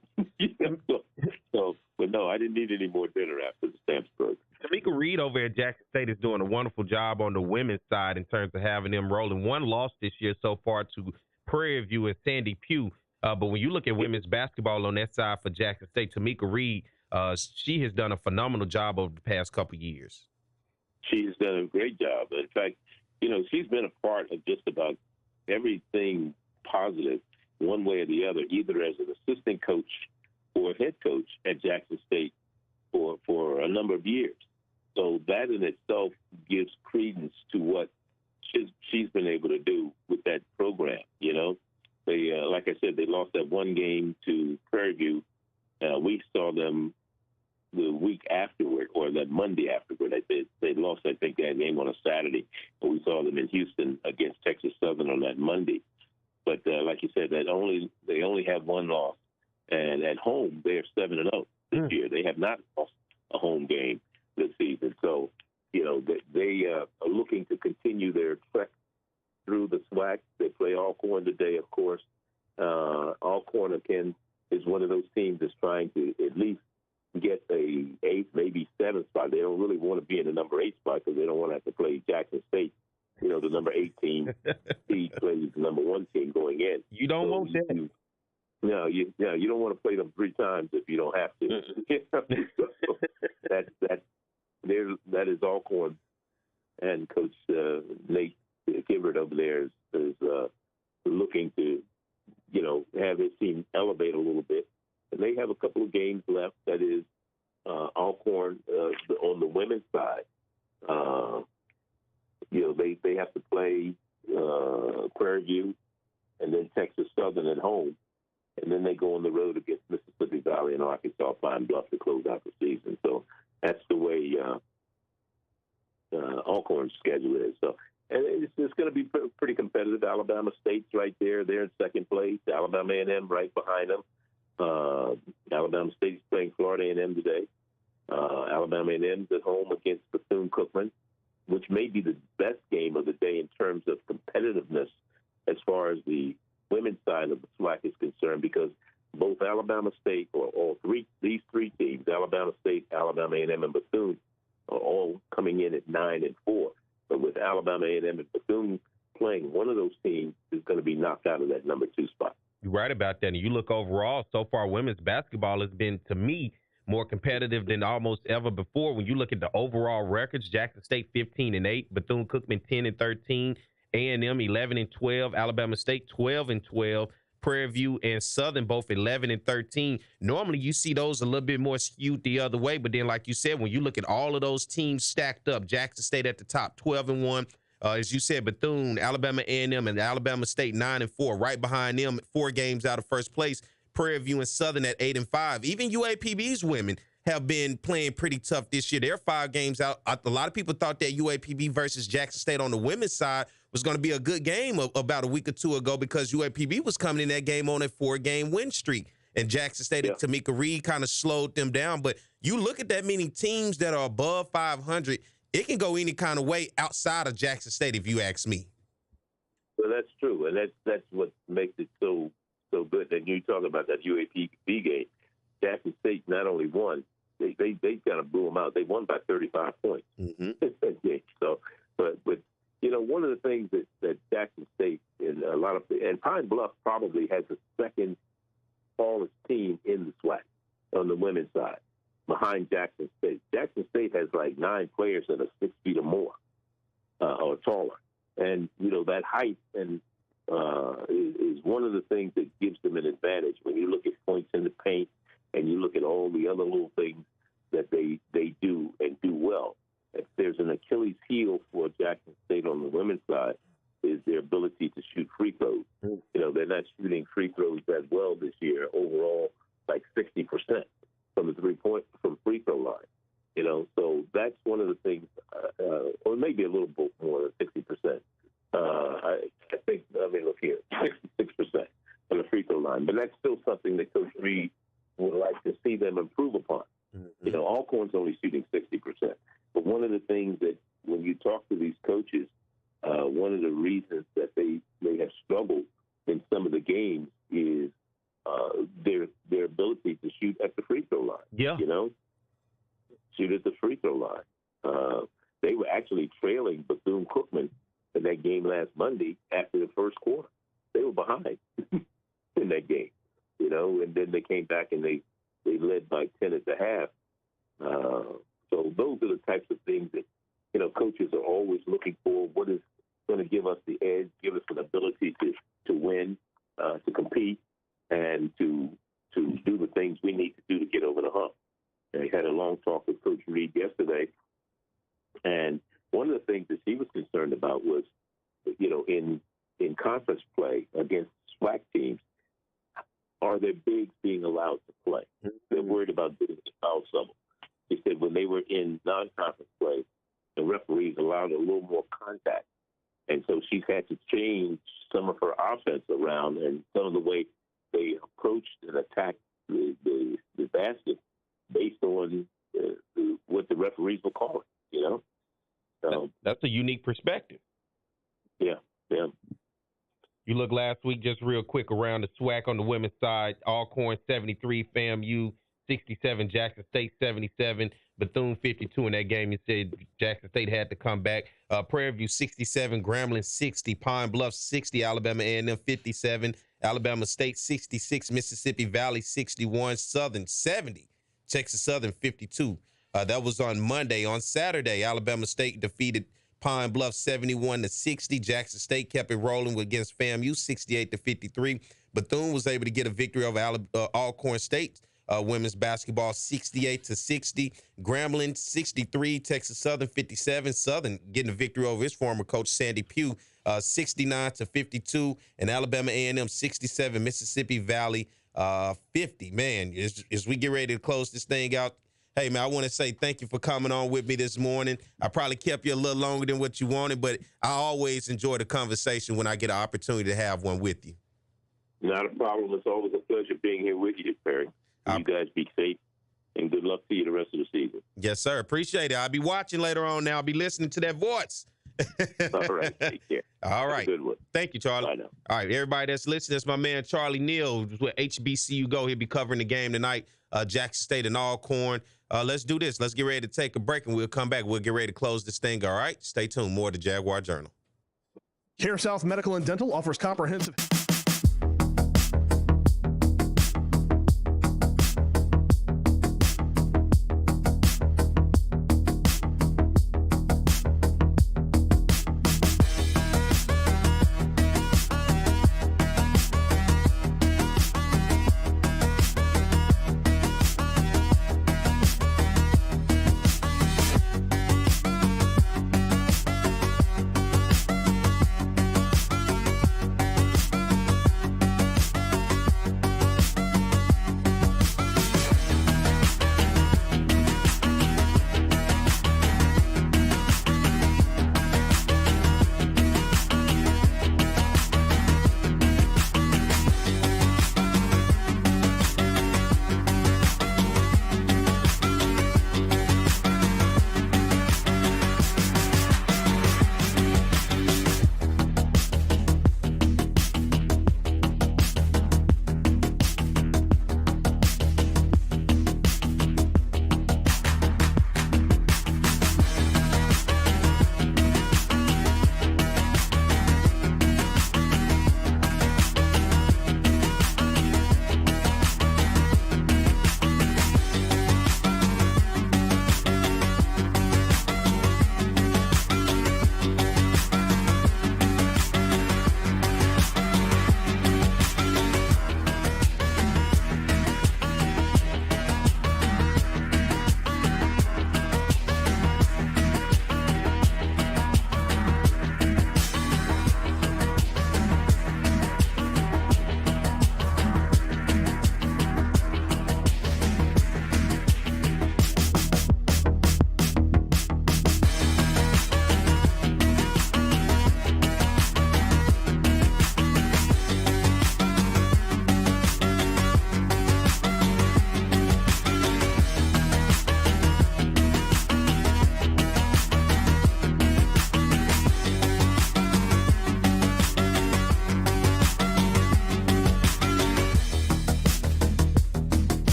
But no, I didn't need any more dinner after the Stamps burger. Tamika Reed over at Jackson State is doing a wonderful job on the women's side in terms of having them rolling. One loss this year so far to Prairie View and Sandy Pugh. But when you look at women's basketball on that side for Jackson State, Tamika Reed, she has done a phenomenal job over the past couple of years. She's done a great job. In fact, she's been a part of just about everything positive, one way or the other, either as an assistant coach or head coach at Jackson State for a number of years. So that in itself gives credence to what she's been able to do with that program. They, like I said, they lost that one game to Prairie View. We saw them the week afterward, or that Monday afterward. They lost, I think, that game on a Saturday. But we saw them in Houston against Texas Southern on that Monday. But like you said, they only have one loss, and at home they're 7-0 this year. They have not lost a home game this season. So they are looking to continue their trek through the SWAC. They play Alcorn today, of course. Alcorn again is one of those teams that's trying to at least get a 8th, maybe 7th spot. They don't really want to be in the number 8 spot because they don't want to have to play Jackson State. The number 8 team, he plays the number 1 team going in. You don't want that. You don't want to play them 3 times if you don't have to. That is Alcorn, and Coach Nate Gibbert over there is looking to have his team elevate a little bit. And they have a couple of games left. That is Alcorn on the women's side. They have to play Prairie View and then Texas Southern at home. And then they go on the road against Mississippi Valley and Arkansas Pine Bluff to close out the season. So that's the way Alcorn's schedule is. So, and it's going to be pretty competitive. Alabama State's right there. They're in second place. Alabama A&M right behind them. Alabama State's playing Florida A&M today. Alabama A&M's at home against Bethune-Cookman, which may be the best game of the day in terms of competitiveness as far as the women's side of the SWAC is concerned, because both Alabama State, or these three teams, Alabama State, Alabama A&M, and Bethune, are all coming in at 9-4. But with Alabama A&M and Bethune playing, one of those teams is going to be knocked out of that number 2 spot. You're right about that. And you look overall, so far, women's basketball has been, to me, more competitive than almost ever before. When you look at the overall records, Jackson State 15-8, Bethune-Cookman 10-13, A&M 11-12, Alabama State 12-12, Prairie View and Southern both 11-13. Normally, you see those a little bit more skewed the other way, but then, like you said, when you look at all of those teams stacked up, Jackson State at the top, 12-1. As you said, Bethune, Alabama A&M, and Alabama State 9-4. Right behind them, 4 games out of first place. Prairie View and Southern at 8-5. Even UAPB's women have been playing pretty tough this year. They're 5 games out. A lot of people thought that UAPB versus Jackson State on the women's side was going to be a good game about a week or 2 ago, because UAPB was coming in that game on a 4-game win streak. And Jackson State and Tamika Reed kind of slowed them down. But you look at that many teams that are above 500, it can go any kind of way outside of Jackson State, if you ask me. Well, that's true, and that's what makes it so good. And you talk about that UAPB game. Jackson State not only won, they kind of blew them out. They won by 35 points. Mm-hmm. So, but one of the things that Jackson State lot of, and Pine Bluff probably has the second tallest team in the SWAC on the women's side, behind Jackson State. Jackson State has like 9 players that are 6 feet or more or taller, and that height and is one of the things that gives them an advantage when you look at points in the paint and you look at all the other little things that they do and do well. If there's an Achilles heel for Jackson State on the women's side, is their ability to shoot free throws. They're not shooting free throws that well this year. Overall, like 60% from the from free throw line. So that's one of the things, or maybe a little bit more than 60%. I think, look here, 66% from the free throw line. But that's still something that Coach Reed would like to see them improve upon. Alcorn's only shooting 60%. But one of the things that when you talk to these coaches, one of the reasons that they have struggled in some of the games is their ability to shoot at the free throw line. Yeah. Shoot at the free throw line. They were actually trailing Bethune-Cookman in that game last Monday after the first quarter. They were behind in that game, and then they came back and they led by 10 at the half. So those are the types of things that, coaches are always looking for. What is going to give us the edge, give us an ability to win, to compete, and to do the things we need to do to get over the hump. I had a long talk with Coach Reed yesterday, and one of the things that he was concerned about was, in conference play against SWAC teams, are their bigs being allowed to play? They're worried about getting foul trouble. He said when they were in non-conference play, the referees allowed a little more contact. And so she's had to change some of her offense around and some of the way they approached and attacked the basket based on what the referees were calling, So, that's a unique perspective. Yeah. You look last week, just real quick, around the SWAC on the women's side, Alcorn 73, FAMU 67, Jackson State 77, Bethune 52 in that game. You said Jackson State had to come back. Prairie View 67, Grambling 60, Pine Bluff 60, Alabama A&M 57, Alabama State 66, Mississippi Valley 61, Southern 70, Texas Southern 52. That was on Monday. On Saturday, Alabama State defeated Pine Bluff 71-60. Jackson State kept it rolling against FAMU 68-53. Bethune was able to get a victory over Alcorn State women's basketball 68-60. Grambling 63, Texas Southern 57. Southern getting a victory over his former coach Sandy Pugh 69-52, and Alabama A&M 67, Mississippi Valley 50. Man, as we get ready to close this thing out, hey, man, I want to say thank you for coming on with me this morning. I probably kept you a little longer than what you wanted, but I always enjoy the conversation when I get an opportunity to have one with you. Not a problem. It's always a pleasure being here with you, Perry. You guys be safe, and good luck to you the rest of the season. Yes, sir. Appreciate it. I'll be watching later on now. I'll be listening to that voice. All right. Take care. All right. Good one. Thank you, Charlie. Bye now. All right, everybody that's listening, that's my man Charlie Neal with HBCU Go. He'll be covering the game tonight, Jackson State and Alcorn. Let's do this. Let's get ready to take a break, and we'll come back. We'll get ready to close this thing, all right? Stay tuned. More to Jaguar Journal. Care South Medical and Dental offers comprehensive...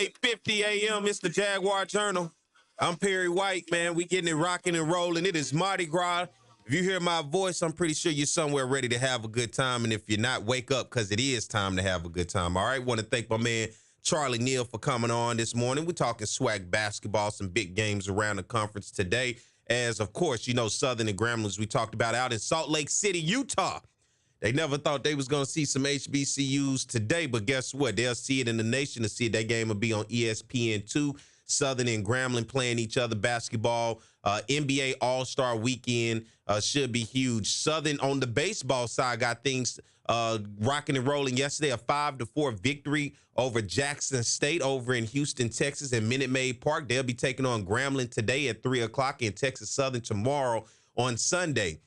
8:50 a.m. It's the Jaguar Journal. I'm Perry White, man. We getting it rocking and rolling. It is Mardi Gras. If you hear my voice, I'm pretty sure you're somewhere ready to have a good time. And if you're not, wake up, because it is time to have a good time. All right. Want to thank my man Charlie Neal for coming on this morning. We're talking SWAC basketball, some big games around the conference today. As, of course, you know, Southern and Grambling, we talked about out in Salt Lake City, Utah. They never thought they was going to see some HBCUs today, but guess what? They'll see it in the nation to see it. That game will be on ESPN2. Southern and Grambling playing each other basketball. NBA All-Star Weekend should be huge. Southern on the baseball side got things rocking and rolling yesterday. A 5-4 victory over Jackson State over in Houston, Texas at Minute Maid Park. They'll be taking on Grambling today at 3 o'clock and Texas Southern tomorrow on Sunday.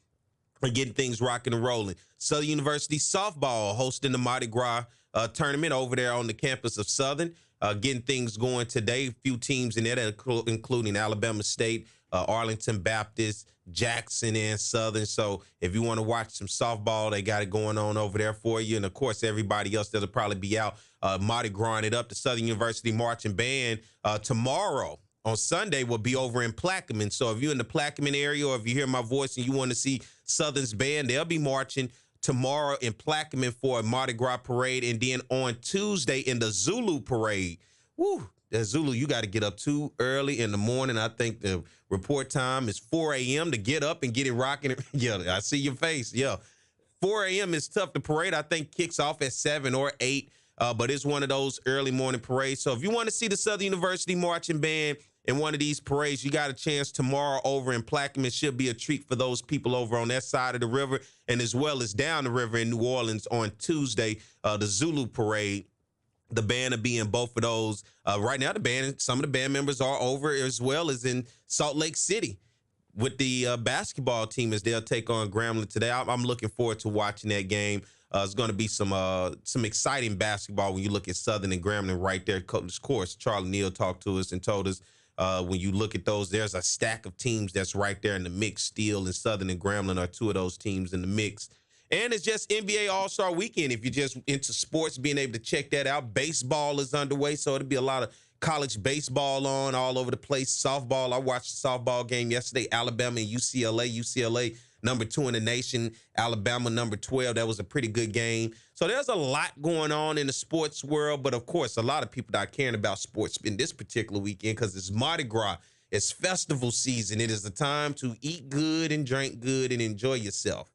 We're getting things rocking and rolling. Southern University softball hosting the Mardi Gras tournament over there on the campus of Southern. Getting things going today. A few teams in there, including Alabama State, Arlington Baptist, Jackson, and Southern. So if you want to watch some softball, they got it going on over there for you. And, of course, everybody else that'll probably be out Mardi Gras it up. The Southern University Marching Band tomorrow on Sunday will be over in Plaquemine. So if you're in the Plaquemine area or if you hear my voice and you want to see Southern's band, they'll be marching tomorrow in Plaquemine for a Mardi Gras parade. And then on Tuesday in the Zulu parade. Woo, that Zulu, you got to get up too early in the morning. I think the report time is 4 a.m. to get up and get it rocking. Yeah, I see your face. Yeah. 4 a.m. is tough. The parade, I think, kicks off at 7 or 8. But it's one of those early morning parades. So if you want to see the Southern University Marching Band in one of these parades, you got a chance tomorrow over in Plaquemine. It should be a treat for those people over on that side of the river, and as well as down the river in New Orleans on Tuesday, the Zulu parade. The band will be in both of those. Right now, some of the band members are over as well as in Salt Lake City with the basketball team as they'll take on Grambling today. I'm looking forward to watching that game. It's going to be some exciting basketball when you look at Southern and Grambling right there. Of course, Charlie Neal talked to us and told us when you look at those, there's a stack of teams that's right there in the mix still, and Southern and Grambling are two of those teams in the mix. And it's just NBA All-Star Weekend. If you're just into sports, being able to check that out. Baseball is underway, so it'll be a lot of college baseball on all over the place. Softball, I watched the softball game yesterday, Alabama and UCLA. UCLA number 2 in the nation, Alabama number 12. That was a pretty good game. So there's a lot going on in the sports world, but of course, a lot of people not caring about sports in this particular weekend because it's Mardi Gras. It's festival season. It is the time to eat good and drink good and enjoy yourself.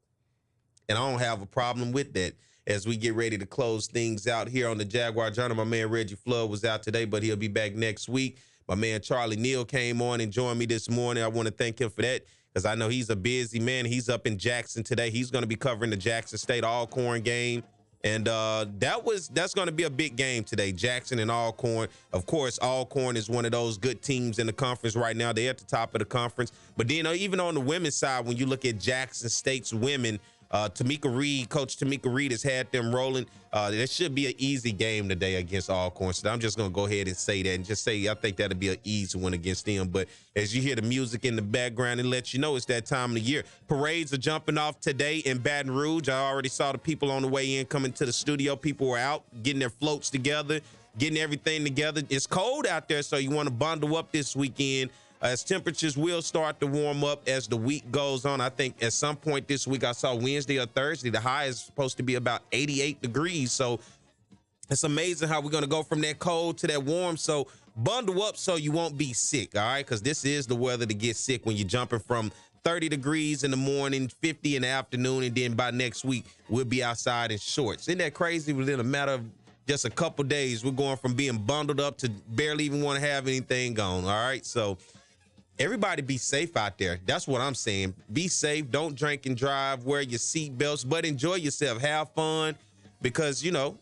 And I don't have a problem with that. As we get ready to close things out here on the Jaguar Journal, my man Reggie Flood was out today, but he'll be back next week. My man Charlie Neal came on and joined me this morning. I want to thank him for that because I know he's a busy man. He's up in Jackson today. He's going to be covering the Jackson State Alcorn game. And that's going to be a big game today, Jackson and Alcorn. Of course, Alcorn is one of those good teams in the conference right now. They're at the top of the conference. But then even on the women's side, when you look at Jackson State's women, Coach Tamika Reed has had them rolling. It should be an easy game today against Alcorn. So I'm just going to go ahead and say that and just say I think that'll be an easy one against them. But as you hear the music in the background, it lets you know it's that time of the year. Parades are jumping off today in Baton Rouge. I already saw the people on the way in coming to the studio. People were out getting their floats together, getting everything together. It's cold out there, so you want to bundle up this weekend. As temperatures will start to warm up as the week goes on. I think at some point this week, I saw Wednesday or Thursday, the high is supposed to be about 88 degrees. So it's amazing how we're going to go from that cold to that warm. So bundle up so you won't be sick, all right? Because this is the weather to get sick when you're jumping from 30 degrees in the morning, 50 in the afternoon, and then by next week, we'll be outside in shorts. Isn't that crazy? Within a matter of just a couple days, we're going from being bundled up to barely even want to have anything on, all right? So everybody be safe out there. That's what I'm saying. Be safe. Don't drink and drive. Wear your seatbelts, but enjoy yourself. Have fun because, you know,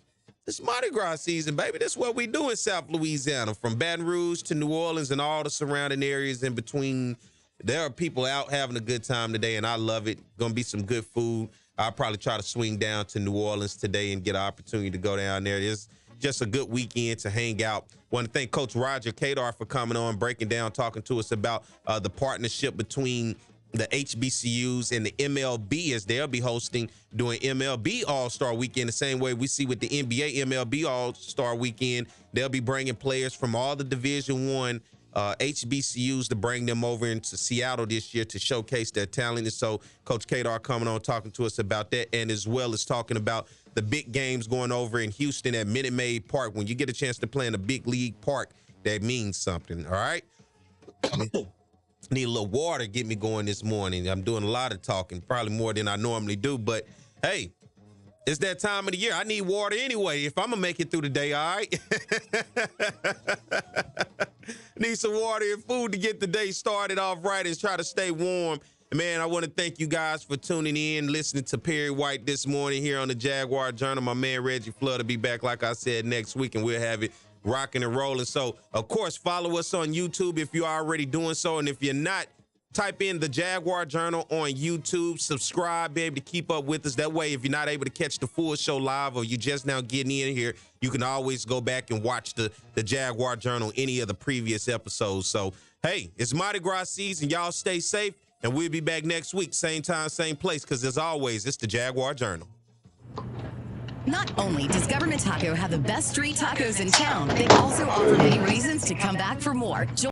it's Mardi Gras season, baby. That's what we do in South Louisiana, from Baton Rouge to New Orleans and all the surrounding areas in between. There are people out having a good time today, and I love it. Going to be some good food. I'll probably try to swing down to New Orleans today and get an opportunity to go down there. It's just a good weekend to hang out. Want to thank Coach Roger Kadar for coming on, breaking down, talking to us about the partnership between the HBCUs and the MLB, as they'll be hosting during MLB All-Star Weekend, the same way we see with the NBA MLB All-Star Weekend. They'll be bringing players from all the Division I HBCUs to bring them over into Seattle this year to showcase their talent. And so Coach Kadar coming on talking to us about that, and as well as talking about the big games going over in Houston at Minute Maid Park. When you get a chance to play in a big league park, that means something, all right? Need a little water to get me going this morning. I'm doing a lot of talking, probably more than I normally do, but hey, it's that time of the year. I need water anyway if I'm going to make it through the day, all right? Need some water and food to get the day started off right and try to stay warm. Man, I want to thank you guys for tuning in, listening to Perry White this morning here on the Jaguar Journal. My man Reggie Flood will be back, like I said, next week, and we'll have it rocking and rolling. So, of course, follow us on YouTube if you're already doing so. And if you're not, type in the Jaguar Journal on YouTube. Subscribe, be able to keep up with us. That way, if you're not able to catch the full show live or you're just now getting in here, you can always go back and watch the Jaguar Journal, any of the previous episodes. So, hey, it's Mardi Gras season. Y'all stay safe, and we'll be back next week, same time, same place, because as always, it's the Jaguar Journal. Not only does Government Taco have the best street tacos in town, they also offer many reasons to come back for more.